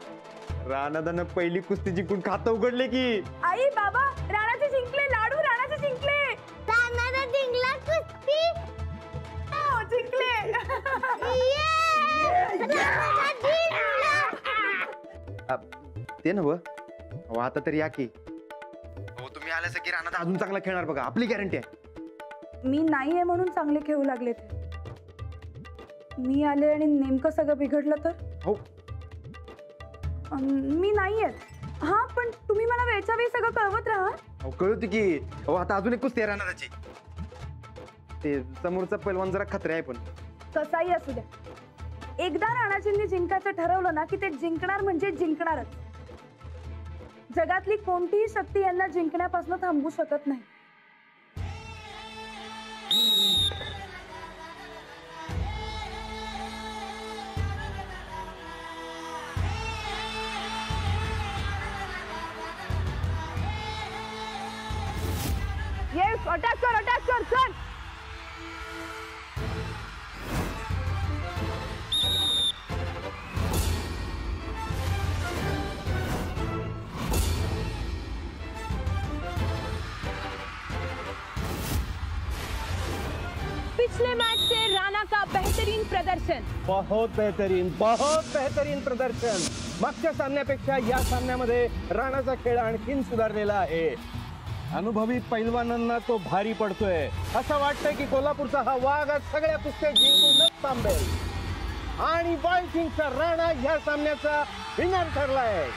राणादानं पहिली कुस्ती जिंकून खातं उघडले की. आई बाबा राणाचे जिंकले. लाडू राणाचे जिंकले. राणाला जिंकला कुस्ती. हो जिंकले. राणाला जिंकला. ते नव अहो आता तरी या की. हो तुम्ही आल्यास की राणा अजून चांगला खेळणार बघा, आपली गॅरंटी आहे. मी नाहीये म्हणून चांगले खेळू लागले ते. मी आले आणि नेमकं सगळं बिघडलं तर. हो मी नाहीये. हा पण तुम्ही मला वेळच्या वेळी सगळं कळवत राहा. अहो कळते की. अहो आता अजून एक कुस्ती आहे राणाची. ते समोरचा पैलवान जरा खतरे आहे पण. कसाही असू द्या, एकदा राणाजींनी जिंकायचं ठरवलं ना की ते जिंकणार म्हणजे जिंकणारच. जगातली कोणतीही शक्ती यांना जिंकण्यापासून थांबवू शकत नाही. येस अटॅक कर चल. पिछले मैच से राणा का बेहतरीन प्रदर्शन. बहुत बेहतरीन प्रदर्शन. मागच्या सामन्यापेक्षा या सामन्यामध्ये राणाचा खेळ आणखीन सुधारलेला आहे. अनुभवी पैलवानांना तो भारी पडतोय. असं वाटतंय की कोल्हापूरचा हा वाघ आज सगळ्या कुस्त्या जिंकूनच थांबेल. आणि वाईल्ड किंग्सचा राणा या सामन्याचा विनर ठरलाय.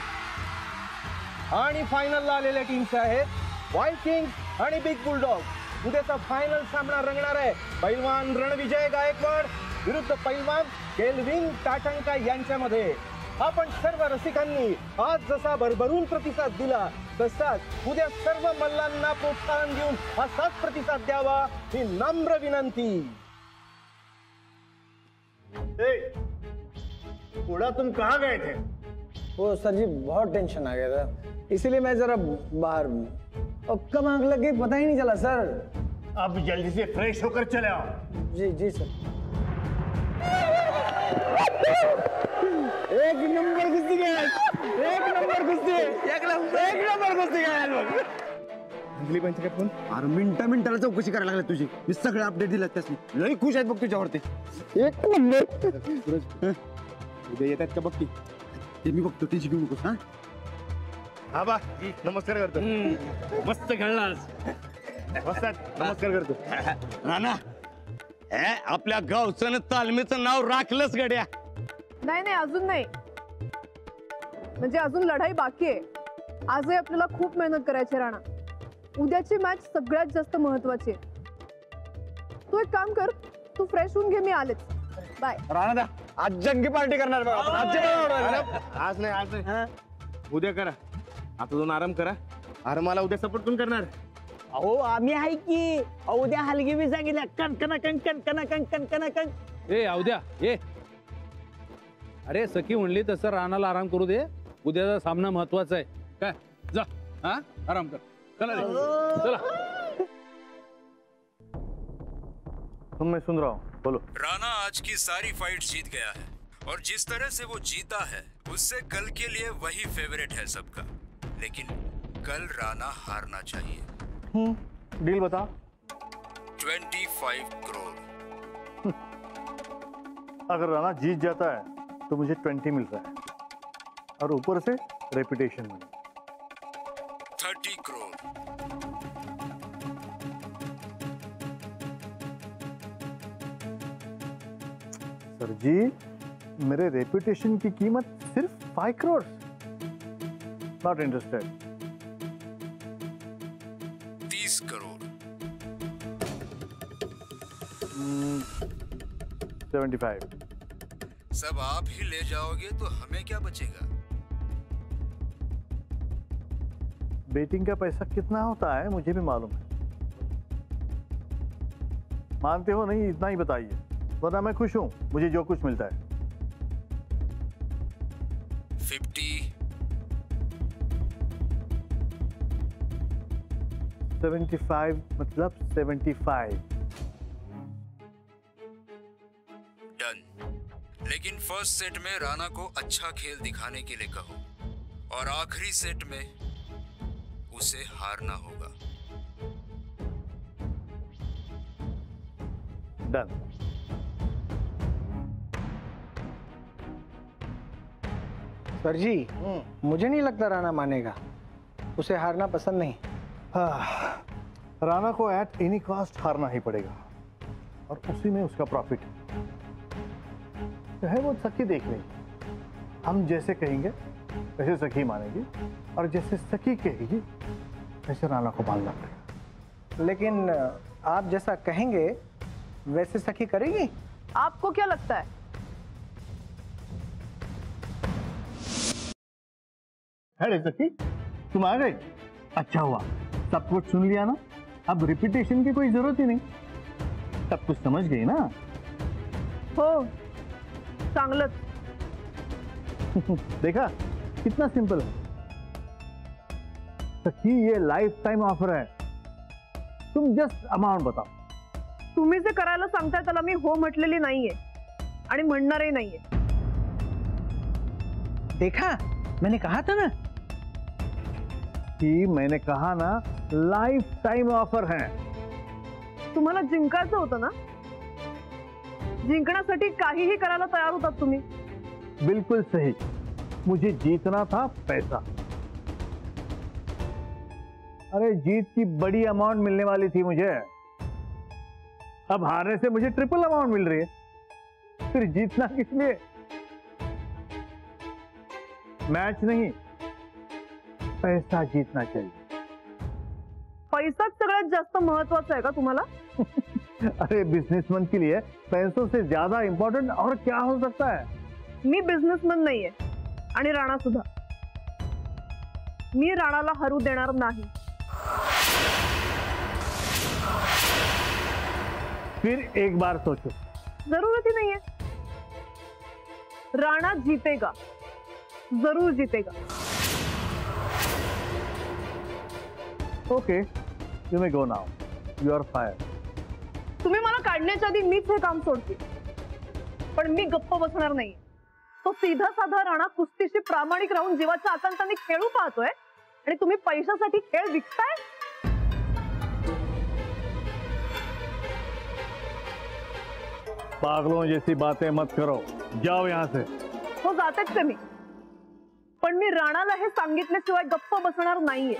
आणि फायनलला आलेल्या टीम्स आहेत वाईल्ड किंग्स आणि बिग बुलडॉग. उद्याचा फायनल सामना रंगणार आहे पैलवान रणविजय गायकवाड विरुद्ध पैलवान केल्विन टाटंका यांच्यामध्ये. आपण सर्व रसिकांनी आज जसा भरभरून प्रतिसाद दिला तसाच उद्या सर्व मल्लांना प्रोत्साहन देऊन असाच प्रतिसाद द्यावा ही नम्र विनंती. उड़ा तुम कहाँ गए थे? वो सर जी बहुत टेंशन आ गया था, इसीलिए मैं जरा बाहर हूँ. और कब आंख लग गई पता ही नहीं चला सर. अब जल्दी से फ्रेश होकर चले आओ. जी जी सर. एक नंबर कुस्ती खेळाय. एक नंबर कुस्ती खेळाय. अंजली बाईंचा काय फोन? अरे मिनिटाला चौकशी करायला लागला तुझी. मी सगळे अपडेट दिला त्यासनी. लई खुश आहेत बघ तुझ्यावरती. एक नंबर. उद्या येतात का बघ की. ते मी बघतो, टेन्शन घेऊ नकोस. हा हा बा नमस्कार करतो. मस्त खेळलास. नमस्कार करतो. राणा आपल्या गावचं तालमीचं नाव राखलंच गड्या. नाही नाही, अजून नाही. म्हणजे अजून लढाई बाकी आहे. आजही आपल्याला खूप मेहनत करायची राणा. उद्याची मॅच सगळ्यात जास्त महत्वाची आहे. तू एक काम कर, तू फ्रेश होऊन घे, मी आलेच. बाय. राणा आज जंगी पार्टी करणार बघा आपण. आज नाही उद्या करा. आता दोन आराम करा. अरे मला उद्या सपोर्ट कोण करणार? अहो आम्ही आहे की. उद्या हलगी मी सांगितलं कणकणा कणकणा कणकणा कण. ए अवद्या ये. अरे सखी म्हणली तसं राणाला आराम करू दे. उद्याचा सामना महत्वाचा आहे. काय जा हा आराम कर. चला रे चला. मैं सुन रहा हूँ, बोलो. राणा आज की सारी फाइट जीत गया है और जिस तरह से वो जीता है उससे कल के लिए वही फेवरेट है सबका. लेकिन कल राणा हारना चाहिए. डील बता. 25 करोड़. अगर राणा जीत जाता है तो मुझे 20 मिल रहा है और ऊपर से रेपुटेशन मिले. 30 करोड़. सर जी, मेरे रेपुटेशन की कीमत सिर्फ 5 करोड़. Not interested. 30 करोड़. 75. सब आप ही ले जाओगे तो हमें क्या बचेगा? बेटिंग का पैसा कितना होता है मुझे भी मालूम है. मानते हो नहीं, इतना ही बताइए, वरना मैं खुश हूं. मुझे जो कुछ मिलता है. 50. 75 मतलब 75. डन. लेकिन फर्स्ट सेट में राणा को अच्छा खेल दिखाने के लिए कहो और आखिरी सेट में उसे हारना होगा. डन. सर जी, मुझे नहीं लगता राणा मानेगा. उसे हारना पसंद नहीं. राणा को एट एनी कॉस्ट हारना ही पड़ेगा और उसी में उसका प्रॉफिट है. चाहे वो सखी देख लेगी. हम जैसे कहेंगे वैसे सखी मानेगी और जैसे सखी कहेगी वैसे राणा को मानना पड़ेगा. लेकिन आप जैसा कहेंगे वैसे सखी करेगी. आपको क्या लगता है? अरे सखी, तुम आ गए. अच्छा हुआ, सब कुछ सुन लिया ना. अब रिपीटेशन की कोई जरूरत ही नहीं. सब कुछ समझ गई ना. हो, चांगलंच. देखा कितना सिंपल है. सखी, ये लाइफ टाइम ऑफर है. तुम जस्ट अमाउंट बताओ. तुम्ही जे करायला सांगताय त्याला मी हो म्हटलेली नाहीये आणि म्हणणारही नाहीये. देखा, मैंने कहा था ना कि मैंने कहा ना लाइफ टाइम ऑफर है. तुम्हाला जिंकायचं होतं ना. जिंकण्यासाठी काहीही करायला तयार होतात तुम्ही. बिल्कुल सही. मुझे जीतना था पैसा. अरे जीत की बड़ी अमाउंट मिलने वाली थी मुझे. अब हारने से मुझे ट्रिपल अमाउंट मिल रही है. फिर जीतना किस लिए? मैच नहीं, पैसा जीतना चाहिए. पैसाच सगळ्यात जास्त महत्वाचा आहे का तुम्हाला? अरे बिजनेसमैन के लिए पैसों से ज्यादा इंपॉर्टेंट और क्या हो सकता है? मी बिझनेसमन नाहीये आणि राणा सुद्धा. मी राणाला हरू देणार नाही. फिर एक बार सोचो. जरूरत ही नहीं है. राणा जीतेगा, जरूर जीतेगा. Okay, you may go now. You are fired. तुम्ही मला काढण्याच्या आधी मीच हे काम सोडते, पण मी गप्प बसणार नाही. तो सीधा साधा राणा कुस्तीशी प्रामाणिक राहून जीवाच्या आकांताने खेळू पाहतोय आणि तुम्ही पैशासाठी खेळ विकताय. पागलों जैसी बातें मत करो. जाओ यहां से. हो, जातेच ते मी. पण मी राणाला हे सांगितल्याशिवाय गप्प बसणार नाहीये.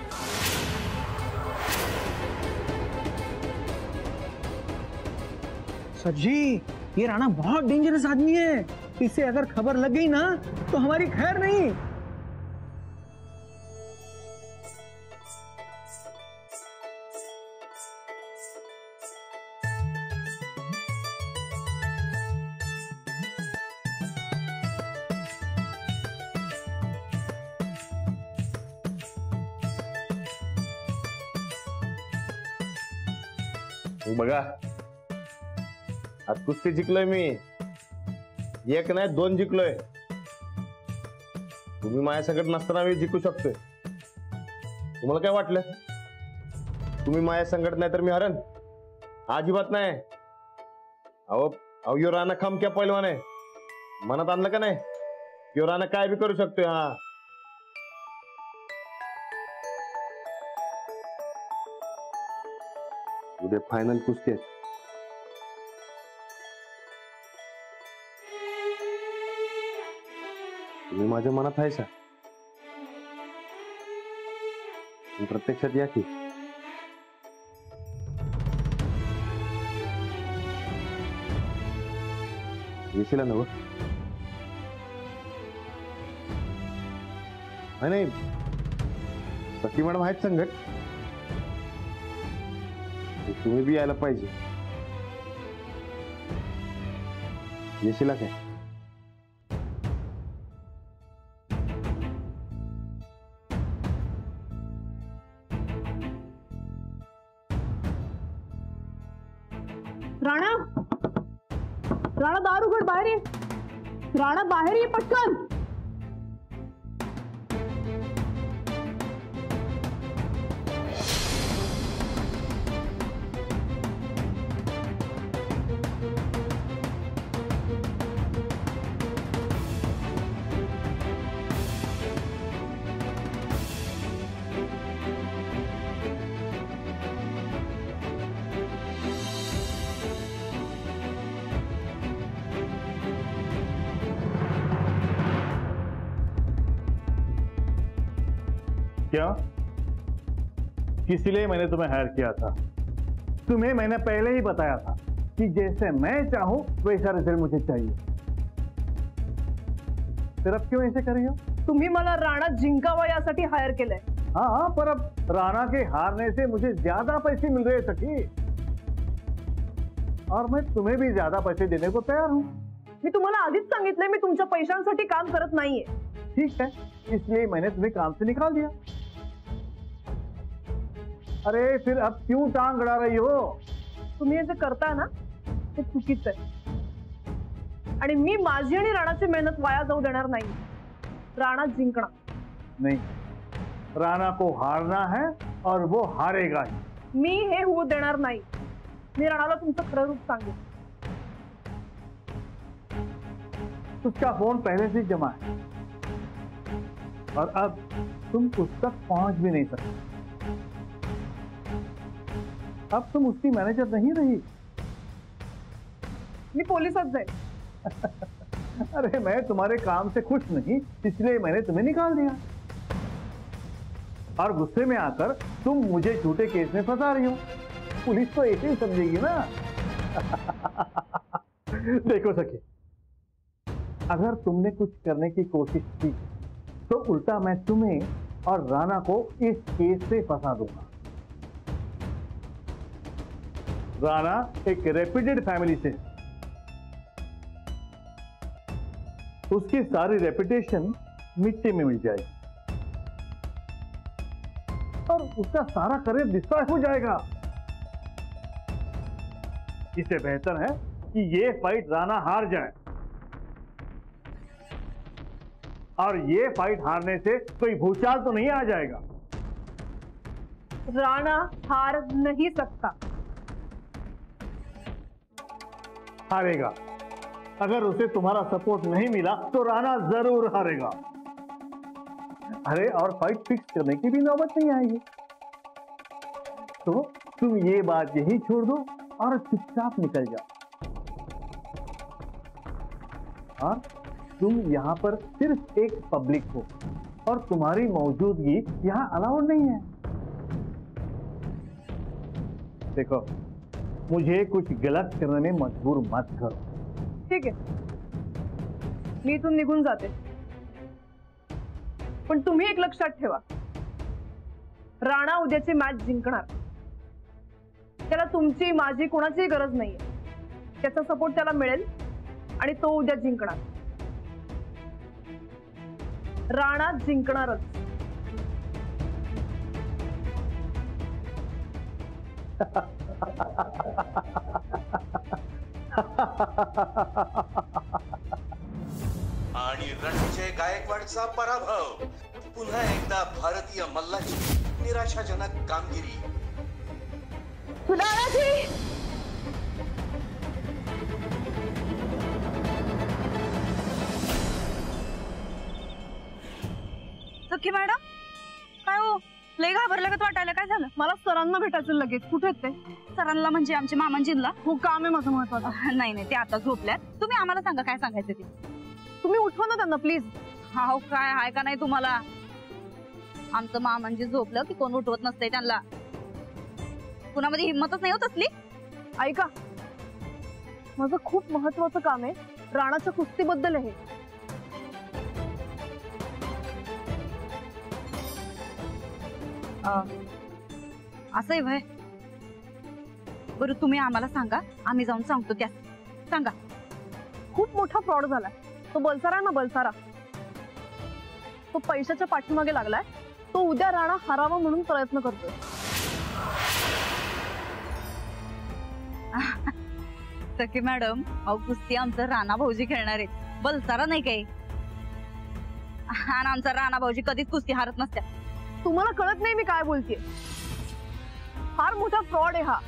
सर जी, ये राणा बहुत डेंजरस आदमी है। इससे अगर खबर लग गई ना तो हमारी खैर नहीं। बघा, आज कुस्ती जिंकलोय मी, एक नाही 2 जिंकलोय। तुम्ही माझ्या संकट नसताना मी जिंकू शकतोय। तुम्हाला काय वाटलं तुम्ही माझ्या संकट नाही तर मी हरण? अजिबात नाही। अहो यो राणा खमक्या पैलवान आहे, मनात आणलं का नाही? यो राणा काय बी करू शकतोय। हा उद्या फायनल कुस्ती आहे। तुम्ही माझ्या मनात आहे सा, प्रत्यक्षात या की। येशील ना? नाही, सखी मॅडम आहेत संगत, तुम्ही बी यायला पाहिजे। येशील काय? राणा, राणा दार उघड, बाहेर ये। राणा बाहेर ये पटकन। क्या? किस लिए मैंने तुम्हें हायर किया था? तुम्हें मैंने पहले ही बताया था कि जैसे मैं चाहूं वैसा रिजल्ट मुझे चाहिए। फिर अब क्यों ऐसे कर रही हो? तुम्ही मला राणा जिंकावा यासाठी हायर केलंय। हाँ, पर अब राणा के हारने से मुझे ज्यादा पैसे मिल रहे सखी, और मैं तुम्हें भी ज्यादा पैसे देने को तैयार हूँ। मी तुम्हाला आधीच सांगितलंय मी तुमच्या पैशांसाठी काम करत नाहीये। ठीक है, इसलिए मैंने तुम्हें काम से निकाल दिया। अरे फिर अब क्यों टांग अड़ा रही हो? तुम्ही हे जे करताय ना ते चुकीचं आहे, आणि मी माझी आणि राणाची मेहनत वाया जाऊ देणार नाही। राणा जिंकणार नहीं, राणा को हारना है और वो हारेगा ही। मी हे होऊ देणार नाही। मी राणाला तुमचं खरं रूप सांगेन। उसका फोन पहले से जमा है और अब तुम उस तक पहुंच भी नहीं सकते। अब तुम उसकी मैनेजर नहीं रही। मी पोलिसात जाईल। अरे मैं तुम्हारे काम से खुश नहीं, इसलिए मैंने तुम्हें निकाल दिया, और गुस्से में आकर तुम मुझे झूठे केस में फंसा रही हो। पुलिस तो ऐसे ही समझेगी ना। देखो सखी, अगर तुमने कुछ करने की कोशिश की तो उल्टा मैं तुम्हें और राणा को इस केस से फंसा दूंगा। राणा एक रेप्यूटेड फैमिली से, उसकी सारी रेपुटेशन मिट्टी में मिल जाएगी और उसका सारा करियर डिस्ट्रॉय हो जाएगा। इससे बेहतर है कि ये फाइट राणा हार जाए, और ये फाइट हारने से कोई भूचाल तो नहीं आ जाएगा। राणा हार नहीं सकता। हारेगा। अगर उसे तुम्हारा सपोर्ट नहीं मिला तो राणा जरूर हारेगा। अरे और फाइट फिक्स करने की भी नौबत नहीं आएगी। तो तुम ये बात यही छोड़ दो और चुपचाप निकल जाओ। और तुम यहाँ पर सिर्फ एक पब्लिक हो और तुम्हारी मौजूदगी यहाँ अलाउड नहीं है। देखो, मुझे कुछ गलत करने में मजबूर मत करो। ठीक आहे, मी इथून निघून जाते, पण तुम्ही एक लक्षात ठेवा, राणा उद्याची मॅच जिंकणार. त्याला तुमची माझी कोणाचीही गरज नाहीये. त्याचा सपोर्ट त्याला मिळेल आणि तो उद्या जिंकणार. राणा जिंकणारच. आणि रणविजय गायकवाडचा पराभव. पुन्हा एकदा भारतीय मल्लाची निराशाजनक कामगिरी. सखी मॅडम, काय हो, लय घाबरल्यागत वाटायला, काय झालं? मला सरांना भेटायचं लगेच. कुठे आहेत ते? सरांना म्हणजे आमच्या मामांजींना? हो, काम आहे माझं महत्वाचं. नाही नाही, ते आता झोपल्यात. तुम्ही आम्हाला सांगा काय सांगायचं ते. तुम्ही उठवा ना त्यांना प्लीज. हा हो, काय आहे का नाही तुम्हाला? आमचं मामांजी झोपलं की कोण उठवत नसते त्यांना. कुणामध्ये हिंमतच नाही होत असली. ऐका, माझं खूप महत्वाचं काम आहे. राणाच्या कुस्तीबद्दल आहे. असंही भय. बरं, तुम्ही आम्हाला सांगा, आम्ही जाऊन सांगतो. त्या सांगा. खूप मोठा फ्रॉड झालाय. तो बलसारा ना, बलसारा, तो पैशाच्या पाठीमागे लागलाय. तो उद्या राणा हरावा म्हणून प्रयत्न करतोय. सखी मॅडम, अहो कुस्ती आमचं राणा भाऊजी खेळणार आहेत, बलसारा नाही काही. आणि आमचा राणा भाऊजी कधीच कुस्ती हारत नसत्या. तुम्हाला कळत नाही मी काय बोलतेय. फार मोठा फ्रॉड आहे हा.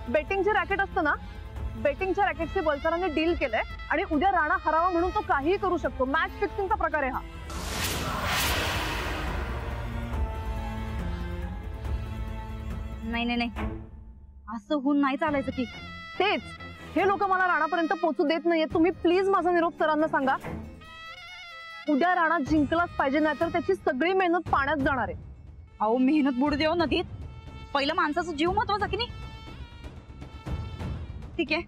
बेटिंगचे रॅकेट असतं ना, बेटिंगच्या रॅकेटचे बलसाराने डील केलंय आणि उद्या राणा हरावा म्हणून तो काहीही करू शकतो. मॅच फिक्सिंगचा प्रकार आहे हा. नाही नाही नाही, असं होऊन नाही चालायचं की. तेच, हे लोक मला राणापर्यंत पोहोचू देत नाहीये. तुम्ही प्लीज माझा निरोप सरांना सांगा. उद्या राणा जिंकलाच पाहिजे, नाहीतर त्याची सगळी मेहनत पाण्यात जाणार आहे. अहो, मेहनत बुडू देऊ नदीत. पहिलं माणसाचा जीव महत्वाचा की नाही. ठीक आहे,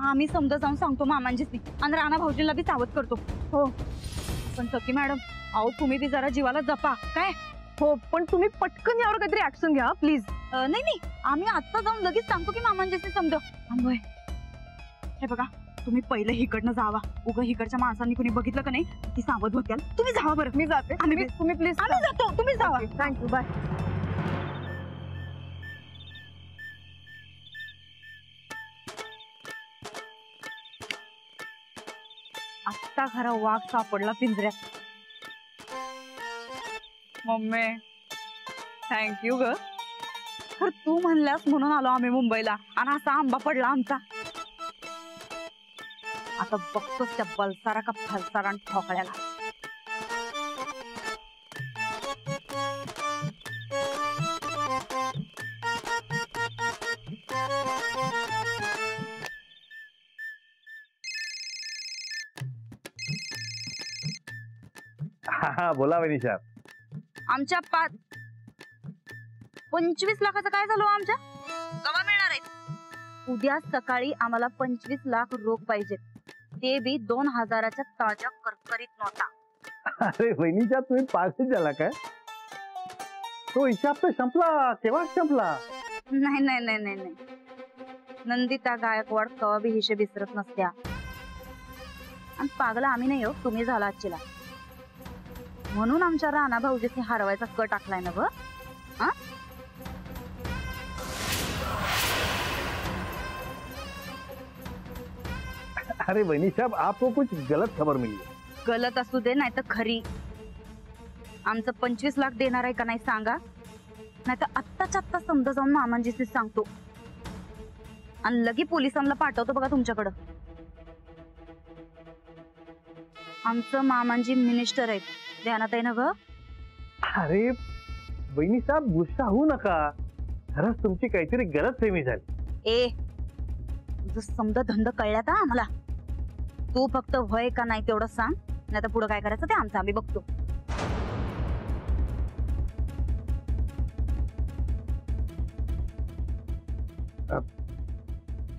आम्ही समजा जाऊन सांगतो मामांजीसनी आणि राणा भाऊजींना बी सावध करतो. हो, पण सखी मॅडम, अहो तुम्ही बी जरा जीवाला जपा. काय? हो, पण तुम्ही पटकन यावर काहीतरी ऍक्शन घ्या प्लीज. नाही नाही, आम्ही आता जाऊन लगेच सांगतो की मामांजीसनी समजा. अनवय, हे बघा, तुम्ही पहिलं हिकडनं जावा. उगा हिकडच्या माणसांनी कुणी बघितलं का नाही ती सावध होत्याल. तुम्ही जावा बरं. मी जाते. तुम्ही प्लीज. आम्ही जातो, तुम्ही जावा. Thank you, bye. आत्ता खरा वाघ सापडला पिंजऱ्यात. मम्मी, थँक्यू ग. खर तू म्हणल्यास म्हणून आलो आम्ही मुंबईला आणि असा आंबा पडला आमचा. आता बघतोच त्या बलसारा का फलसारा आणि ठोकळ्याला. हा, बोला वनिशा. आमच्या 25 लाखाचं काय झालं आमच्या? कवा मिळणार आहेत? उद्या सकाळी आम्हाला 25 लाख रोख पाहिजेत, ते बी 2000च्या ताज्या करकरीत नोटा. अरे वहिनीच्या, तुम्ही पागल झाला काय? तो हिसाब तर संपला. केव्हा संपला? नाही नाही नाही नाही नाही, नंदिता गायकवाड कवा बी हिशेब विसरत नसत्या. आणि पागला आम्ही नाही हो, तुम्ही झाला आजचीला. म्हणून आमच्या राणा भाऊजीने हरवायचा कट टाकलाय ना ग. अरे वनी साहब, आपको कुछ गलत खबर मिली है. गलत असू दे नाही तर खरी. आमचं 25 लाख देणार आहे का नाही सांगा, नाही तर आत्ताच्या आत्ता समजा जाऊन मामांजीशी सांगतो आणि लगी पोलिसांना पाठवतो बघा तुमच्याकडं. आमचं मामांजी मिनिस्टर आहेत, ध्यानात आहे ना ग. अरे वहिनी साहब, गुस्सा होऊ नका. खरंच तुमची काहीतरी गलतफहमी झाली. ए, तुझं समजा धंद कळल्यात आम्हाला. तू फक्त व्हय का नाही तेवढं सांग, नाही तर पुढे काय करायचं ते आमचं आम्ही बघतो.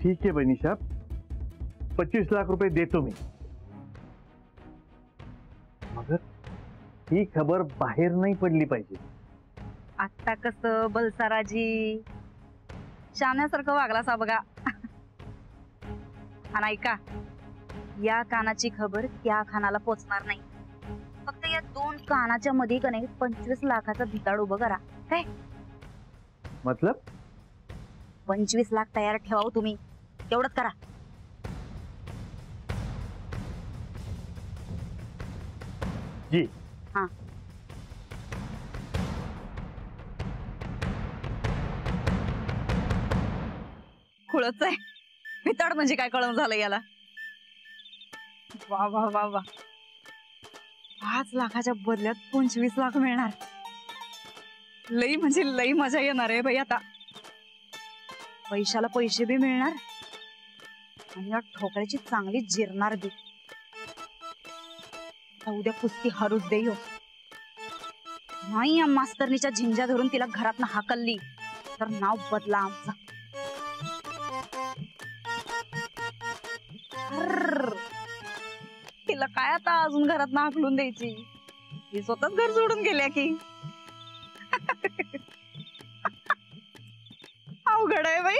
ठीक है बनीशा, 25 लाख रुपए देतो मी, मगर ही खबर बाहेर नाही पडली पाहिजे. आता कसं बलसाराजी शाण्यासारखं वागला सा बघा. आणि ऐका, या कानाची खबर त्या कानाला पोचणार नाही. फक्त या 2 कानाच्या मध्ये का नाही 25 लाखाचा भिताड उभं करा. काय मतलब? 25 लाख तयार ठेवा तुम्ही, तेवढंच करा. जी. हा. खुळच आहे. भिताड म्हणजे काय कळण झालं याला. वा वा वा वा. 5 लाखाच्या बदल्यात 25 लाख मिळणार. लई म्हणजे लई मजा येणार आहे बाई. आता पैशाला पैसे बी मिळणार आणि या ठोकळ्याची चांगली जिरणार बी. उद्या कुस्ती हरूच देऊ. नाही या मास्तरनीच्या झिंजा धरून तिला घरातनं हाकलली तर नाव बदला आमचा. तिला काय आता अजून घरातनं हाकलून द्यायची. ती स्वतःच घर सोडून गेल्या की. अवघड आहे बाई.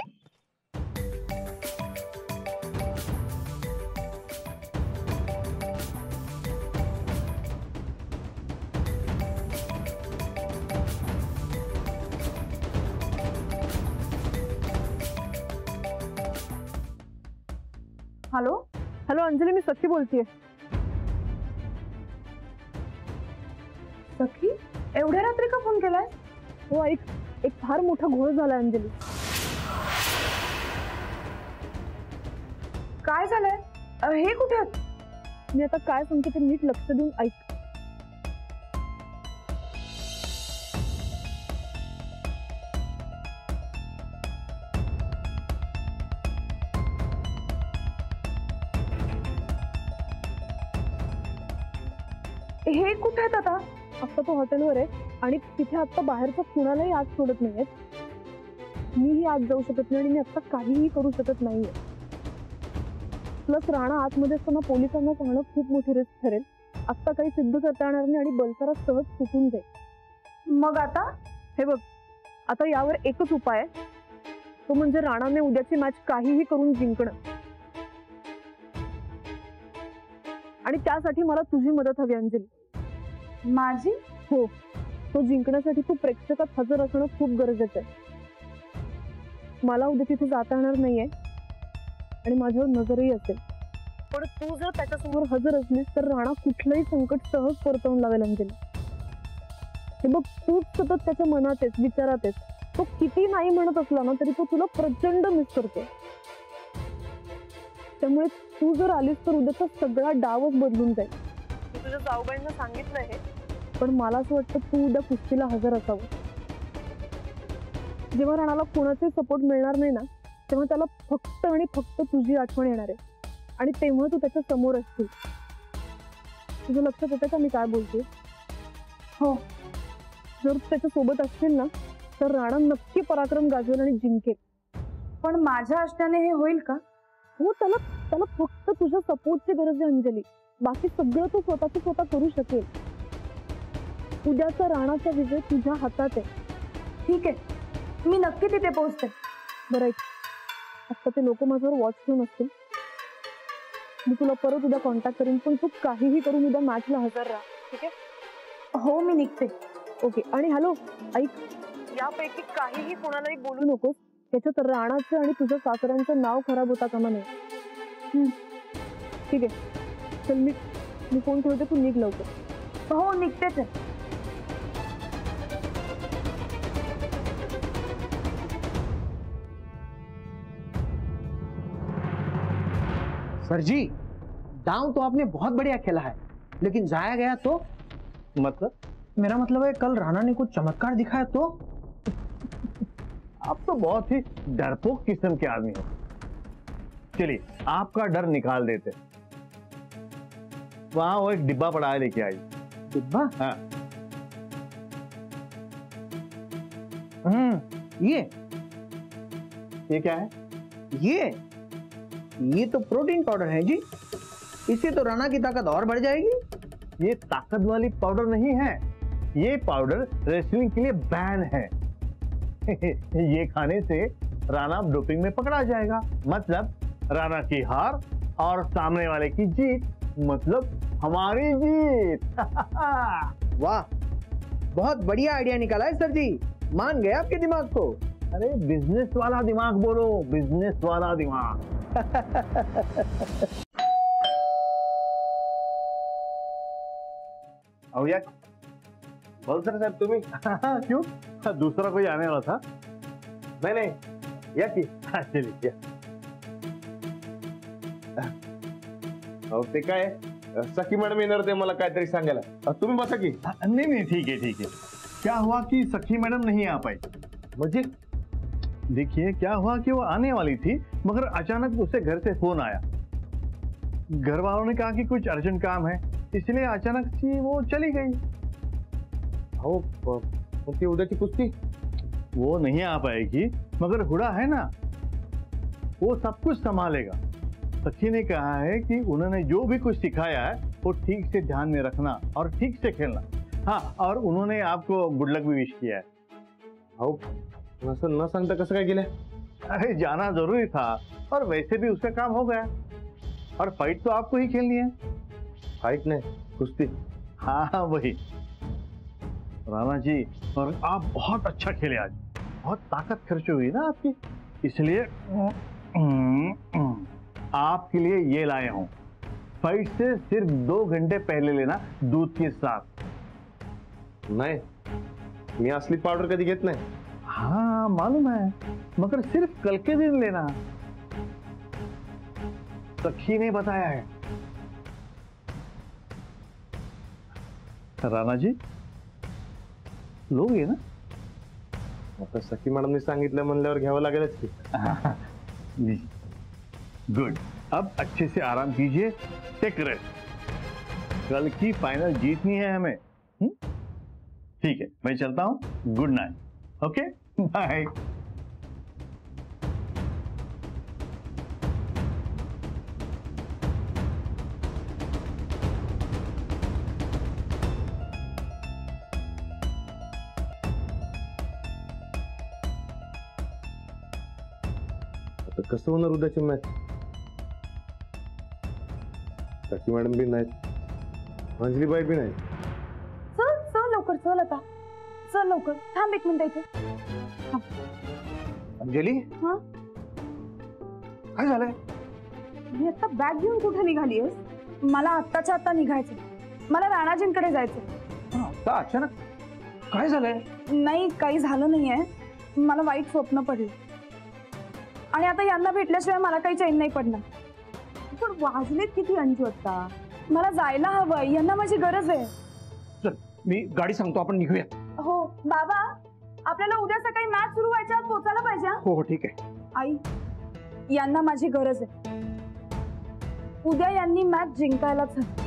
हॅलो हॅलो अंजली, मी सखी बोलतेय. सखी, एवढ्या रात्री का फोन केलाय? हो ऐक, एक फार मोठा घोळ झालाय अंजली. काय झालंय? हे कुठे आहेत? मी आता काय सांगते ते नीट लक्ष देऊन ऐक. हे कुठे आहेत आता? आता तो हॉटेलवर आहे आणि तिथे आता बाहेरचं कुणालाही आत सोडत नाहीयेत. मीही आत जाऊ शकत नाही आणि मी आता काहीही करू शकत नाहीये. प्लस राणा आतमध्ये असताना पोलिसांना सांगणं खूप मोठी रिस्क ठरेल. आता काही सिद्ध करता येणार नाही आणि बलसारा सहज सुटून जाईल. मग आता हे बघ, आता यावर एकच उपाय आहे, तो म्हणजे राणाने उद्याची मॅच काहीही करून जिंकणं. आणि त्यासाठी मला तुझी मदत हवी अंजली. माझी? हो. तो जिंकण्यासाठी तू प्रेक्षकात हजर असणं खूप गरजेचं आहे. मला उद्या तिथे जाता येणार नाहीये आणि माझ्यावर नजरही असेल, पण तू जर त्याच्यासमोर हजर असलीस तर राणा कुठलंही संकट सहज परतवून लावेल अंजली. हे बघ, तूच सतत त्याच्या मनात आहेस, विचारात आहेस. तो किती नाही म्हणत असला ना तरी तो तुला प्रचंड मिस करतो. त्यामुळे तू जर आलीस तर उद्याचा सगळा डावच बदलून जाईल. मी तुझ्या जाऊबाईंना सांगितलं आहे, पण मला असं वाटतं तू उद्या कुस्तीला हजर असावं. जेव्हा राणाला कोणाचे सपोर्ट मिळणार नाही ना, तेव्हा त्याला फक्त आणि फक्त तुझी आठवण येणार आहे आणि तेव्हा तू त्याच्या समोर असशील. तुझं लक्षात येतं का मी काय बोलते? हो. जर तू त्याच्या सोबत असशील ना तर राणा नक्की पराक्रम गाजवेल आणि जिंकेल. पण माझ्या असण्याने हे होईल का? हो, त्याला फक्त तुझ्या सपोर्टची गरज आहे अंजली. बाकी सगळं तू स्वतः करू शकेल. उद्याचा राणाचा विजय तुझ्या हातात आहे. ठीक आहे, मी नक्की तिथे पोहोचते. बरं, आता ते लोक माझ्यावर वॉच ठेवून असतील. मी तुला परत उद्या कॉन्टॅक्ट करीन, पण तू काहीही करून उद्या मॅचला हजर राहा. ठीक आहे? हो, मी निघते. ओके. आणि हॅलो, ऐक, यापैकी काहीही कोणालाही बोलू नकोस. त्याच्यात राणाचं आणि तुझ्या सासऱ्यांचं नाव खराब होता कामा नये. ठीक आहे, चल मी फोन ठेवते, तू निघ लवकर. हो, निघतेच आहे. सर जी, दांव तो आपने बहुत बढ़िया खेला है, लेकिन जाया गया तो? मतलब? मेरा मतलब है कल राणा ने कुछ चमत्कार दिखाया तो? आप तो बहुत ही डरपोक किस्म के आदमी हो. चलिए, आपका डर निकाल देते. वहां वो एक डिब्बा पड़ा है, लेके आई. डिब्बा? हाँ. ये क्या है? ये ये तो प्रोटीन पाउडर है जी, इससे तो राणा की ताकत और बढ़ जाएगी। ये ताकत वाली पाउडर नहीं है, ये पाउडर रेसलिंग के लिए बैन है। ये खाने से राणा डोपिंग में पकड़ा जाएगा, मतलब राणा की हार और सामने वाले की जीत, मतलब हमारी जीत। वाह, बहुत बढ़िया आइडिया निकाला है सर जी, मान गए आपके दिमाग को। अरे बिजनेस वाला दिमाग बोलो, बिजनेस वाला दिमाग। अहो या बलसर साहेब तुम्ही क्यों, दूसरा कोई आने वाला था? नाही नाही या की. चलिए या. अहो ते काय सखी मॅडम येणार होते मला काहीतरी सांगायला, तुम्ही बसा की. नहीं नहीं ठीक है ठीक है. क्या हुआ कि सखी मैडम नहीं आ पाई? मुझे देखिए क्या हुआ कि वो आने वाली थी, मगर अचानक उसे घर से फोन आया। घर वालों ने कहा कि कुछ अर्जेंट काम है, इसलिए अचानक सी वो चली गई। ती उद्याची कुस्ती वो नहीं आ पाएगी, मगर हुडा है ना, वो सब कुछ संभालेगा। सखी ने कहा है कि उन्होंने जो भी कुछ सिखाया है वो ठीक से ध्यान में रखना और ठीक से खेलना। हाँ, और उन्होंने आपको गुड लक भी विश किया है। न सांगता कसं काय गेलं? अरे जाना जरूरी था, और वैसे भी उसका काम हो गया, और फाइट तो आपको ही खेलनी है। फाइट नहीं, कुश्ती। हाँ वही। राणा जी, और आप बहुत अच्छा खेले आज, बहुत ताकत खर्च हुई ना आपकी, इसलिए आपके लिए ये लाए हूं। फाइट से सिर्फ 2 घंटे पहले लेना, दूध के साथ। नहीं, मी असली पाउडर कधी घेत नाही। हाँ मालूम है, मगर सिर्फ कल के दिन लेना, सखी ने बताया है। राणा जी लोगे ना? आता सखी मॅडमने सांगितलं म्हणल्यावर घ्यावं लागेलच की। गुड, अब अच्छे से आराम कीजिए, टेक रेस्ट। कल की फाइनल जीतनी है हमें। ठीक है, मैं चलता हूं। Good night. Okay, bye. आता कसं होणार उद्याची मॅच? सखी मॅडम भी नाही, अंजलीबाई भी नाही। चल चल लवकर, चल आता, चल लवकर, थांब 1 मिनिट इथे। अंजली, हाँ काय झालंय? मी आता बॅग घेऊन कुठे निघालीयस? मला आत्ताच्या आत्ता निघायचं, मला राणाजींकडे जायचं। आता अचानक काय झालंय? नाही, काही झालं नाहीये, मला वाईट स्वप्न पडलं आणि आता यांना भेटल्याशिवाय मला काही चैन नाही पडणार। पण वाजलेत किती अंजू आता, मला जायला हवंय, यांना माझी गरज आहे। चल, मी गाडी सांगतो, आपण निघूया। हो बाबा, आपल्याला उद्या सकाळी मॅच सुरू व्हायच्या आत पोहोचायला पाहिजे। हो ठीक आहे। आई, यांना माझी गरज आहे, उद्या यांनी मॅच जिंकायलाच हवी।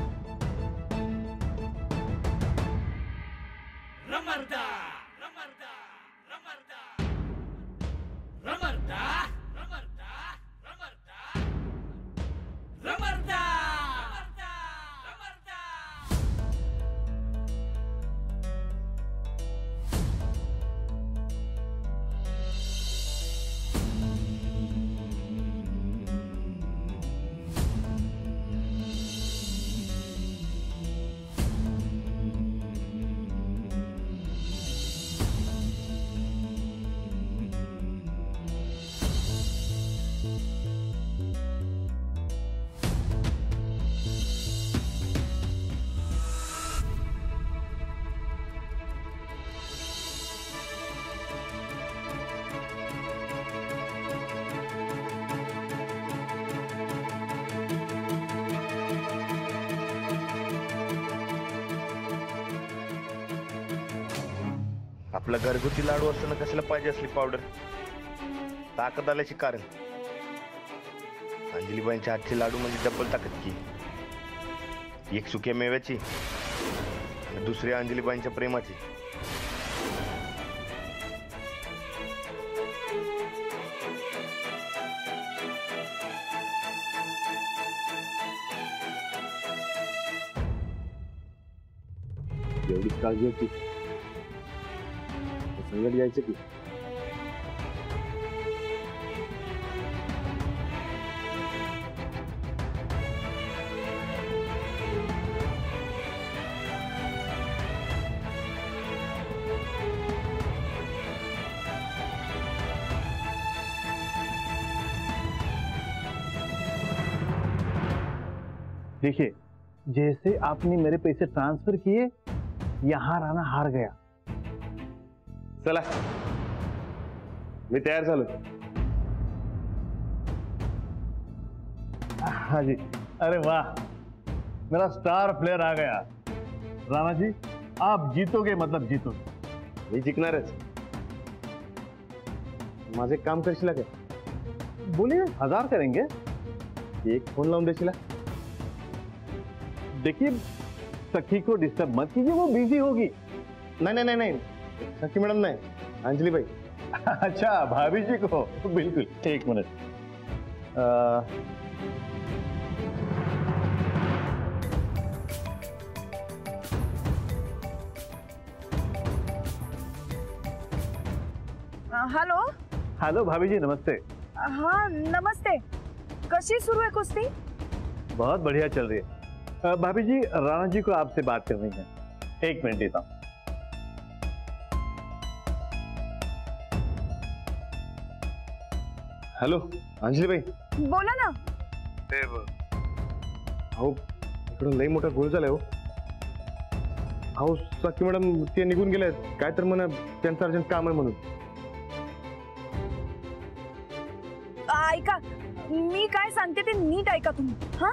आपला घरगुती लाडू असताना कशाला पाहिजे असली पावडर? ताकद आल्याची कारण। अंजलीबाईंच्या हातचे लाडू म्हणजे डबल ताकद की, एक सुक्या मेव्याची आणि दुसरी अंजलीबाईंच्या प्रेमाची। एवढीच काळजी होती संगत यायचं की. देखिए, जैसे आपने मेरे पैसे ट्रांसफर किए, यहां राणा हार गया. चला मी तयार झालो. हाँ जी. अरे वाह, मेरा स्टार प्लेयर आ गया. राणा जी, आप जीतोगे मतलब जीतोगे. मी जिंकणारच. माझे काम करशील का? बोलिए, 1000 करेंगे. एक फोन लावून देशील? देखिए, सखी को डिस्टर्ब मत कीजिए, वो बिजी होगी. नहीं नहीं नहीं नहीं, सखी मैडम नहीं, अंजलि भाई. अच्छा, भाभी जी को. बिल्कुल. एक मिनट. हॅलो. हेलो भाभी जी, नमस्ते. हाँ नमस्ते. कशी सुरू आहे कुस्ती? बहुत बढ़िया चल रही है. भाभी जी, राणा जी को आपसे बात करनी है. एक मिनट देता हूं. हॅलो अंजली भाई. बोला ना. अहो इकडं लई मोठा गोळ झालाय. हो अहो सखी मॅडम ते निघून गेले काय तर म्हणा त्यांचं अर्जंट काम आहे म्हणून. ऐका, मी काय सांगते ते नीट ऐका तुम्ही. हा.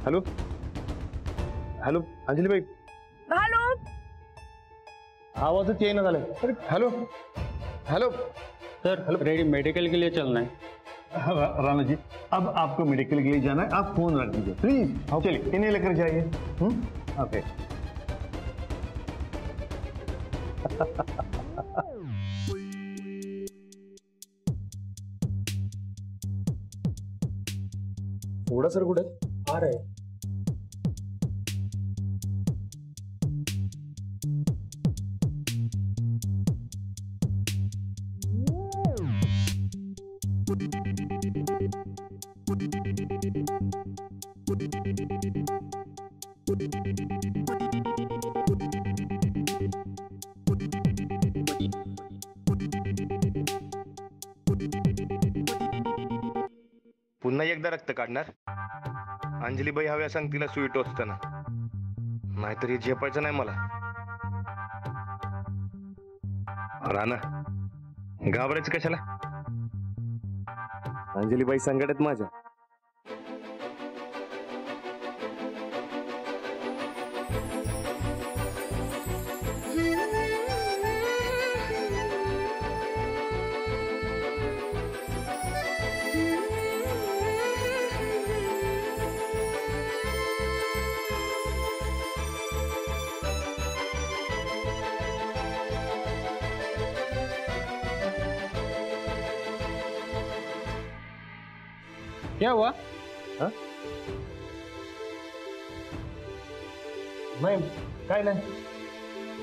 हॅलो हॅलो अंजली भाई. हॅलो. आवाजच येईना झालाय. Hello hello. Sir ready medical के लिए चलना है. राणा जी, अब आपको मेडिकल के लिए जाना है. आप फोन रख दीजिए प्लीज. चलिए, इन्हें लेकर जाइए. ओके. थोड़ा सर कुठे आ रहे. पुन्हा एकदा रक्त काढणार. अंजलीबाई हव्या सांग तिला सुई टोचताना, नाहीतर हे झेपायचं नाही मला. राणा घाबरायचं कशाला? अंजलीबाई संकटात माझ्या. क्या हुआ? हा? नाही काय नाही.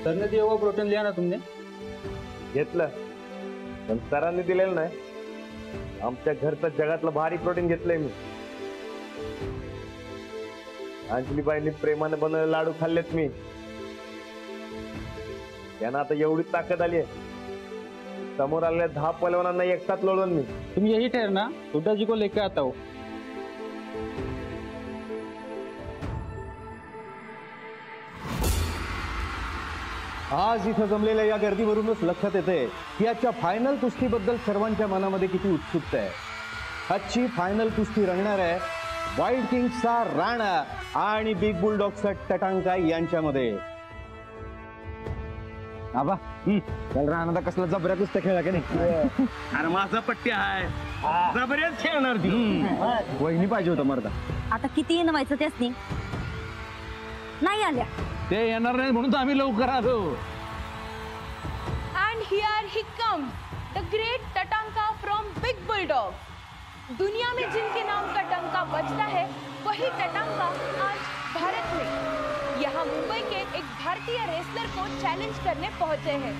सरने दिया हुआ प्रोटीन लिया ना तुमने? घेतलं, पण सरांनी दिलेलं नाही. आमच्या घरचं जगातलं भारी प्रोटीन घेतलंय मी. अंजलीबाईंनी प्रेमाने बनवलेले लाडू खाल्लेत मी. त्यांना आता एवढी ताकद आली आहे, समोर आलेल्या 10 पहलवानांना एकसाथ लढवून मी. तुम यही ठहरना, हुड्डा जी को लेकर आता हूँ. आज इथं जमलेल्या या गर्दीवरूनच लक्षात येते की आजच्या फायनल कुस्तीबद्दल सर्वांच्या मनामध्ये किती उत्सुकता आहे. आजची फायनल कुस्ती रंगणार आहे वाईल्ड किंग्सचा राणा आणि बिग बुलडॉगचा टटांका यांच्यामध्ये. आबा काल राणा कसला जबऱ्या कुस्त्या खेळला का नाही? अरे माझा पट्टी आहे, जबऱ्यात खेळणार ती. वहिनी पाहिजे होतं मर्दा. आता किती नवायचं त्यासनी नाही आल्या. ते येणार नाही म्हणून तर आम्ही लवकर आलो. And here he comes, the great Tatanka from Big Bulldog. दुनिया में जिनके नाम का टंका बजता है वही टटांका आज भारत में. यहाँ मुंबई के एक भारतीय रेसलर को चैलेंज करने पहुंचे हैं।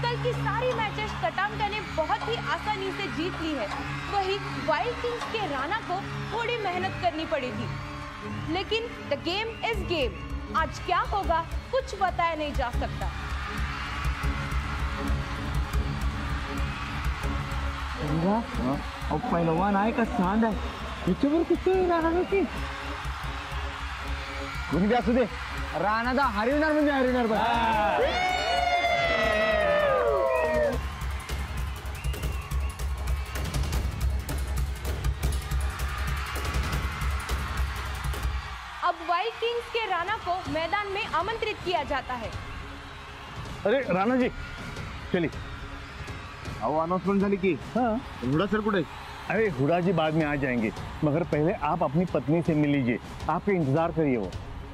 कल की सारी मैचेस टटांका ने बहुत ही आसानी से जीत ली है। वही वाइल्ड किंग्स के राणा को थोड़ी मेहनत करनी पड़ी थी, लेकिन द गेम इज गेम। आज क्या होगा कुछ बताया नहीं जा सकता। पहिलवान आहे का सांड आहे त्याच्यावर कुठे राहणार की कुणी बी असू दे, राणादा हरविणार म्हणजे हरविणार बस. अब वाइल्ड किंग्स के राणा को मैदान में आमंत्रित किया जाता है। अरे राणा जी चलिए. आओ अनाउंसमेंट झाली की. हुडा सर कुठे? अरे हुडा जी बाद में आ जाएंगे, मगर पहले आप अपनी पत्नी से मिल लीजिए. आपके इंतजार करिए वो.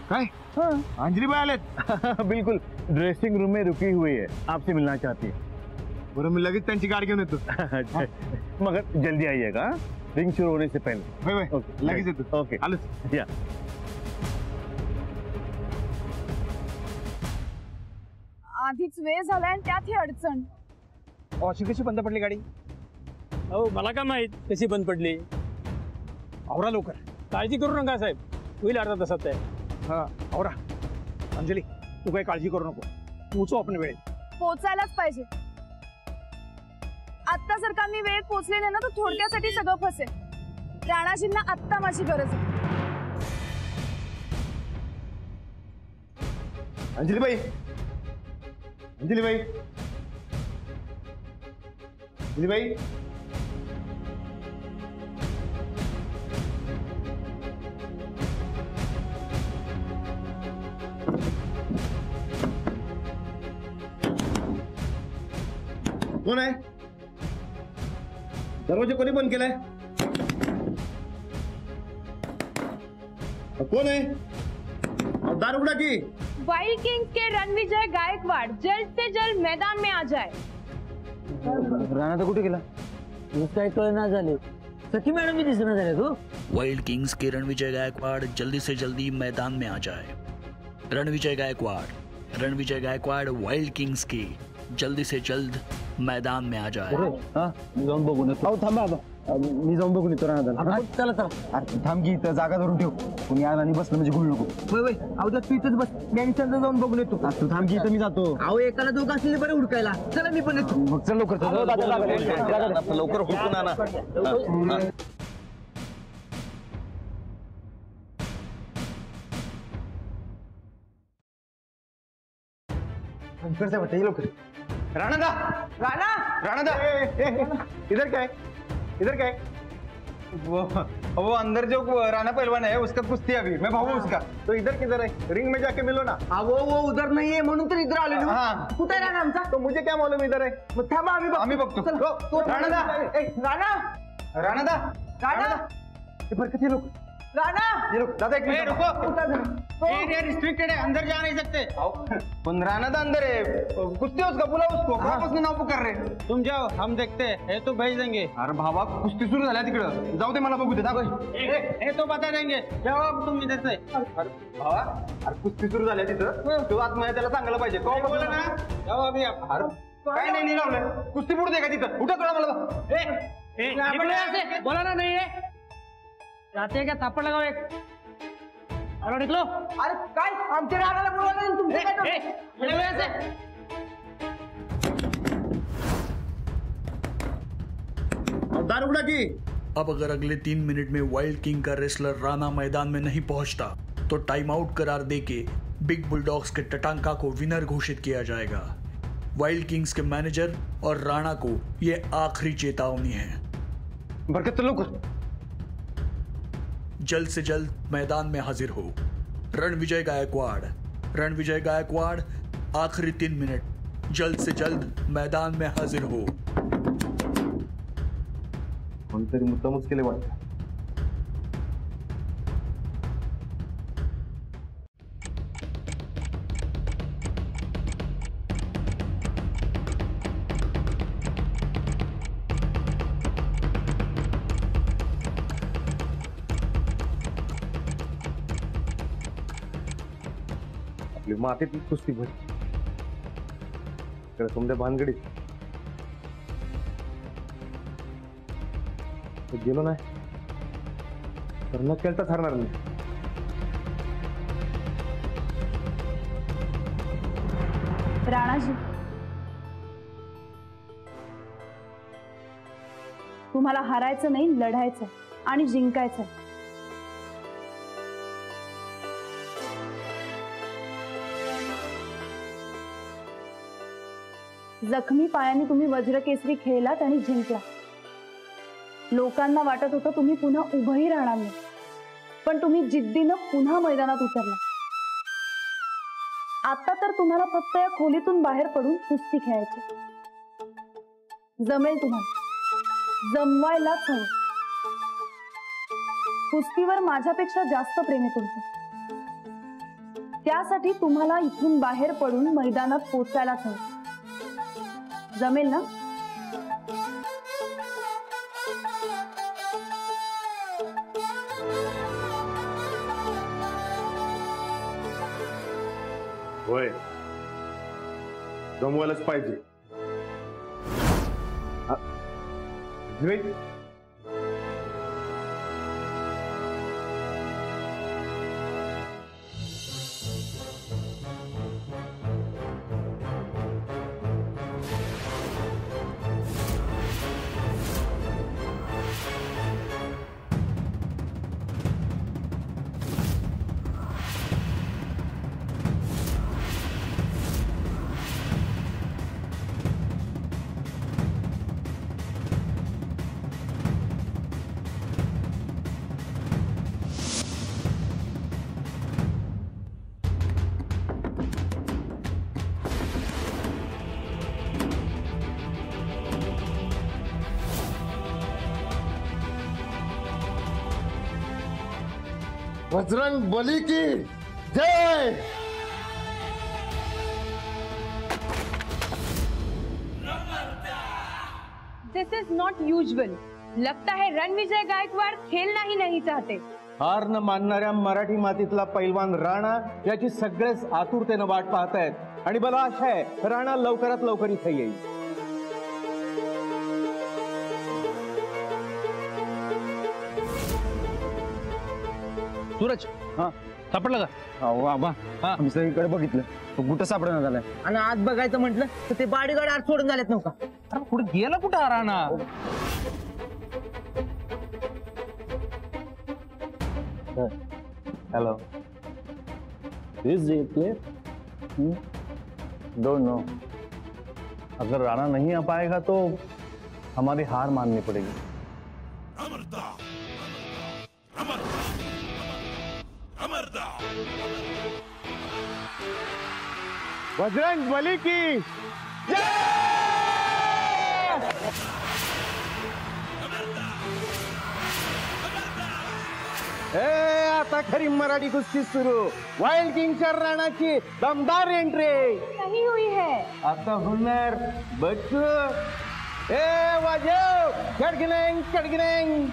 काय? अंजली बाई आलेत? बिल्कुल, ड्रेसिंग रूम में रुकी हुई है, आपसे मिलना चाहती है. बरं मी लगेच त्यांची गाडी घेऊन येतो. मगर जल्दी आइएगा, रिंग शुरू होने से पहले. होय होय, लगेच येतो. ओके आलोच. या. आधीच वेळ झालाय आणि त्यात ही अडचण. अशी कशी बंद पडली गाडी? हो मला काय माहित कशी बंद पडली. आवरा लवकर, काळजी करू नका साहेब, होईल अर्धा तासात आहे. हा आवरा. अंजली तू काही काळजी करू नको, पोचू आपण वेळेत. पोचायलाच पाहिजे. आत्ता जर का मी वेळेत पोचले नाही ना तर थोडक्यासाठी सगळं फसेल. राणाजींना आत्ता माझी गरज आहे. अंजली बाई, अंजली बाई, अंजली बाई. कोण आहे? दरवाजा कोणी बंद केलाय? कोण आहे? दार उघडा की. वाइल्ड किंग्स के रणविजय गायकवाड़ जल्द से जल्द मैदान में आ जाए. राणा तर कुठे गेला? काय कळना झाले. सखी मॅडम मी दिसना झाले तू. वाइल्ड किंग्स के रणविजय गायकवाड़ जल्दी से जल्दी मैदान में आ जाए. रणविजय गायकवाड़ वाइल्ड किंग्स के जल्दी से जल्द मैदान में आ जाए. मी जाऊन बघून येतो. अहो थांबा बाबा, मी जाऊन बघून येतो राणादाला. चला चला. अरे थांब की, इथं जागा धरून ठेव. कुणी आला आणि बसलं म्हणजे घुल नको. होय होय, अवधा तू इथंच बस, मी आणि चंद्र जाऊन बघून येतो. तू थांब की, इथं मी जातो. अहो एकाला दोघं असलेले बरे हुडकायला. चला मी पण येतो. मग चल लवकर, लवकर हुडकून आणा. लवकर. राणादा, राणादा, इधर क्या है? इधर क्या है? वो अंदर जो राणा पहलवान है उसका कुश्ती अभी, मैं भाऊ उसका. तो इधर किधर है? रिंग में जाके मिलो ना. वो उधर नाही आहे म्हणून तर इधर आलो. कुठे राणा आमचा? तो मुझे क्या मालूम इधर है. मग थांबा आम्ही बघतो. राणादा, बरकत ये लोग. राणा, ये लोग दादा, एक मिनट रुको. एरिया रिस्ट्रिक्टेड है, अंदर जा नहीं सकते. पण राणादा अंदर है, कुश्ती है उसका, बुला उसको. उसने नाव पुकार रहे. तुम जाओ, हम देखते हैं तो भेज देंगे. अरे भावा, कुस्ती सुरू झाल्या तिकडं. जाऊ दे, मला बघू दे. ये तो बता देंगे. जाओ अब तुम इधर से. भावा, अरे कुस्ती सुरू झाल्या तिथं. तो आत्मा त्याला सांगायला पाहिजे. बोला ना, जाओ अभी आप. काय नाही निघावलं. कुस्ती पुढे दे का तिथं? उठा कळा मला. बोला ना नहीं है. जाते हैं क्या? थापड़ लगाओ एक. अरे निकलो. अरे काय आमच्या राणाला बोलवलं तुमचं काय? निकलो यहाँ से. दार उघडा की. अब अगर अगले 3 मिनट में वाइल्ड किंग का रेसलर राणा मैदान में नहीं पहुंचता तो टाइम आउट करार देके बिग बुलडॉग्स के टटांका को विनर घोषित किया जाएगा. वाइल्ड किंग्स के मैनेजर और राणा को यह आखिरी चेतावनी है. बरकत लोग जल्द से जल्द मैदान में हाजिर हो. रणविजय गायकवाड़ आखिरी 3 मिनट, जल्द से जल्द मैदान में हाजिर हो. कोणतरी मुद्दामच केले वाटतं. आपली मातीतली कुस्ती भर तुमच्या भानगडीत गेलो नाही तर न खेळताच हरणार नाही. राणाजी, तुम्हाला हारायचं नाही, लढायचं आणि जिंकायचं. जखमी पायाने तुम्ही वज्रकेसरी खेळलात आणि जिंकला. लोकांना वाटत होतं तुम्ही पुन्हा उभंही राहणार नाही, पण तुम्ही जिद्दीनं पुन्हा मैदानात उतरला. आता तर तुम्हाला फक्त या खोलीतून बाहेर पडून कुस्ती खेळायची. जमेल तुम्हाला, जमवायलाच हवं. कुस्तीवर माझ्यापेक्षा जास्त प्रेम आहे तुमचं. त्यासाठी तुम्हाला इथून बाहेर पडून मैदानात पोचायलाच हवं. जमेल ना? होय, जमवायलाच पाहिजे. बजरंग बली की जय. दिस इज नॉट यूजुअल. लगता है रणविजय गायकवाड खेलना ही नहीं चाहते. हार न मानणाऱ्या मराठी मातीतला पैलवान राणा याची सगळेच आतुरतेनं वाट पाहतायत आणि मला आशा आहे राणा लवकरात लवकर इथे येईल. सूरज, हा सापडलं का? अहो आबा, आम्ही सगळीकडे बघितलं, तो कुठं सापडणार झालाय. आणि आज बघायचं म्हटलं तर ते बाडीगाड आत सोडून झालेत नव्हता. अरे कुठे गेला कुठं हा राणा? हेलो, इज ये प्लेयर? Don't know. अगर राणा नहीं आ पाएगा तो हमारी हार माननी पड़ेगी. बजरंग बली की आता खरी मराठी कुस्ती सुरू. वाइल्ड किंगच्या राणाची दमदार एंट्री नहीं हुई है. आता होणार बच्चू. वाजव चढगिनेंग चढगिनेंग.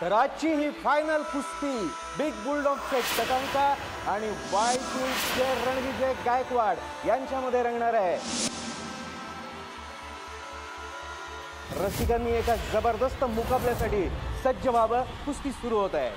तर आजची ही फायनल कुस्ती बिग बुलडॉगचे टटांका आणि वाईल्ड किंग्सचे रणविजय गायकवाड यांच्यामध्ये रंगणार आहे. रसिकांनी एका जबरदस्त मुकाबल्यासाठी सज्ज व्हावं. कुस्ती सुरू होत आहे.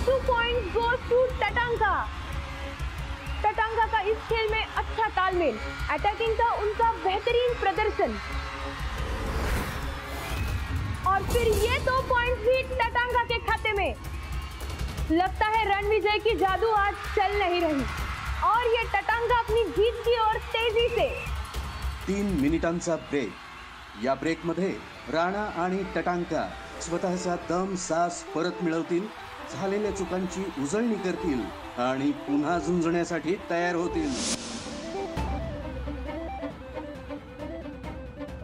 2 पॉइंट्स गोस टू टटांका। टटांका का इस खेल में अच्छा तालमेल, अटैकिंग का उनका बेहतरीन प्रदर्शन और फिर ये 2 पॉइंट्स भी टटांका के खाते में। लगता है रणविजय की जादू आज चल नहीं रही और ये टटांका अपनी जीत की ओर तेजी से। 3 मिनिटांचा ब्रेक। या ब्रेकमध्ये राणा आणि टटांका स्वतःचा दम सास परत मिळवतील, झालेल्या चुकांची उजळणी करतील आणि पुन्हा झुंजण्यासाठी तयार होतील।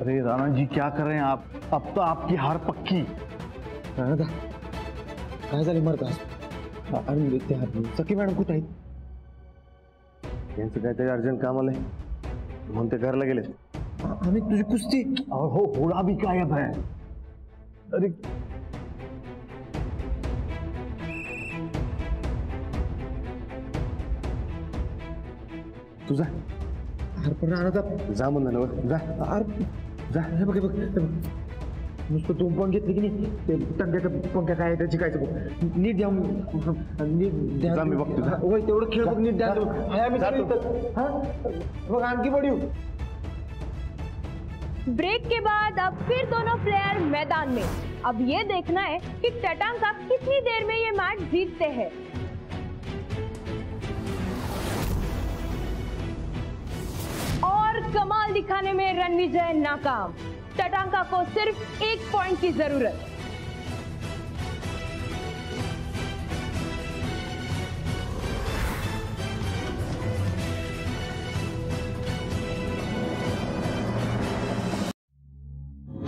अरे राणा जी क्या कर रहे हैं आप? अब तो आपकी हार पक्की। राणा काय झाले मरतास? आणि सखी मॅडम कुठे आहेत? यांचं काहीतरी अर्जंट काम आलंय म्हणून ते घरला गेले। आणि तुझी कुस्ती? हो घोडा भी गायब है। अरे तुझा जा म्हणलं जा जा। हे बघ नुसतं तू पण घेतली की नाही ते टंक्याचं पंख्या काय त्याची काय नीट द्या नीट द्या मी बघतो होय तेवढं खेळ बघ नीट द्या बघ आणखी बढी। ब्रेक के बाद अब फिर दोनों प्लेयर मैदान में। अब ये देखना है कि टटांका कितनी देर में ये मैच जीतते हैं। और कमाल दिखाने में रणविजय नाकाम। टटांका को सिर्फ 1 पॉइंट की जरूरत।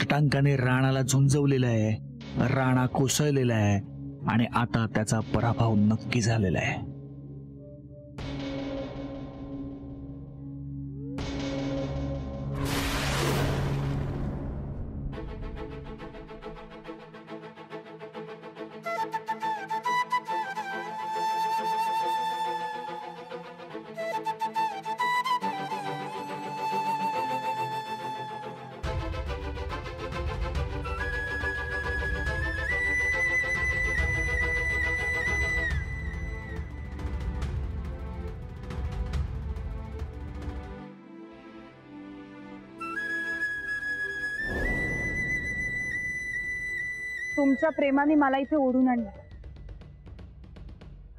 टटांकाने राणाला झुंजवलेलं आहे, राणा कोसळलेला आहे आणि आता त्याचा पराभव नक्की झालेला आहे। तुमच्या प्रेमाने मला इथे ओढून आणलं।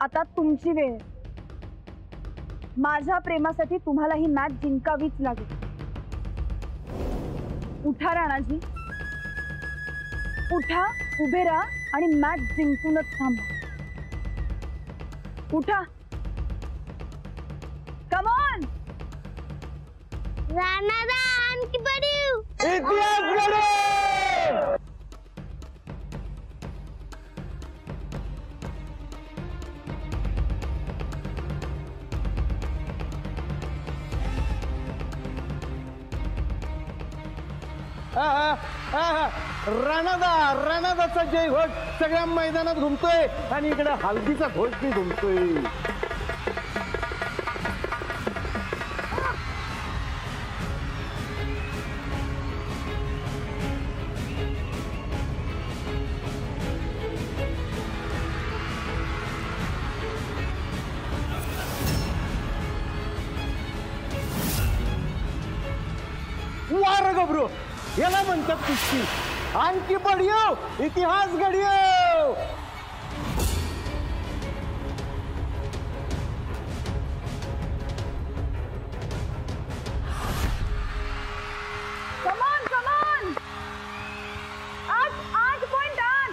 आता तुमची वेळ। माझ्या प्रेमासाठी तुम्हाला ही मॅच जिंकावीच लागेल। उठा राणाजी, उठा, उभे राहा आणि मॅच जिंकूनच थांबा। उठा, कम ऑन। राणा आणखी बढीव। इतिहास घडो। राणादाचा जय घोष सगळ्या मैदानात घुमतोय आणि इकडे हलगीचा घोष बी घुमतोय। वार गबरो याला म्हणतात कुस्ती। आणखी बढियो, इतिहास घडियो। Come on 8 point 8।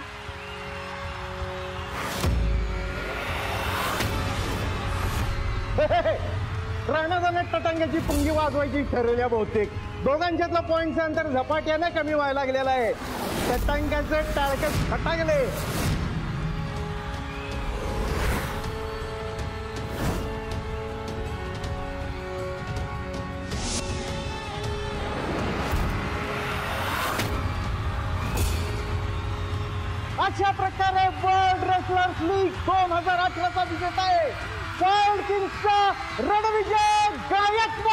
राणादाने टटांग्याची पुंगी वाजवायची ठरवल्या बहुतेक। दोघांच्यातला पॉइंटचं अंतर झपाट्याने कमी व्हायला लागलेलं आहे। टटांग्याचं टाळकं खटागले। अशा प्रकारे वर्ल्ड रेसलर्स लीग 2018चा विजेता आहे वर्ल्ड किंग्सचा रणविजय गायकवाड।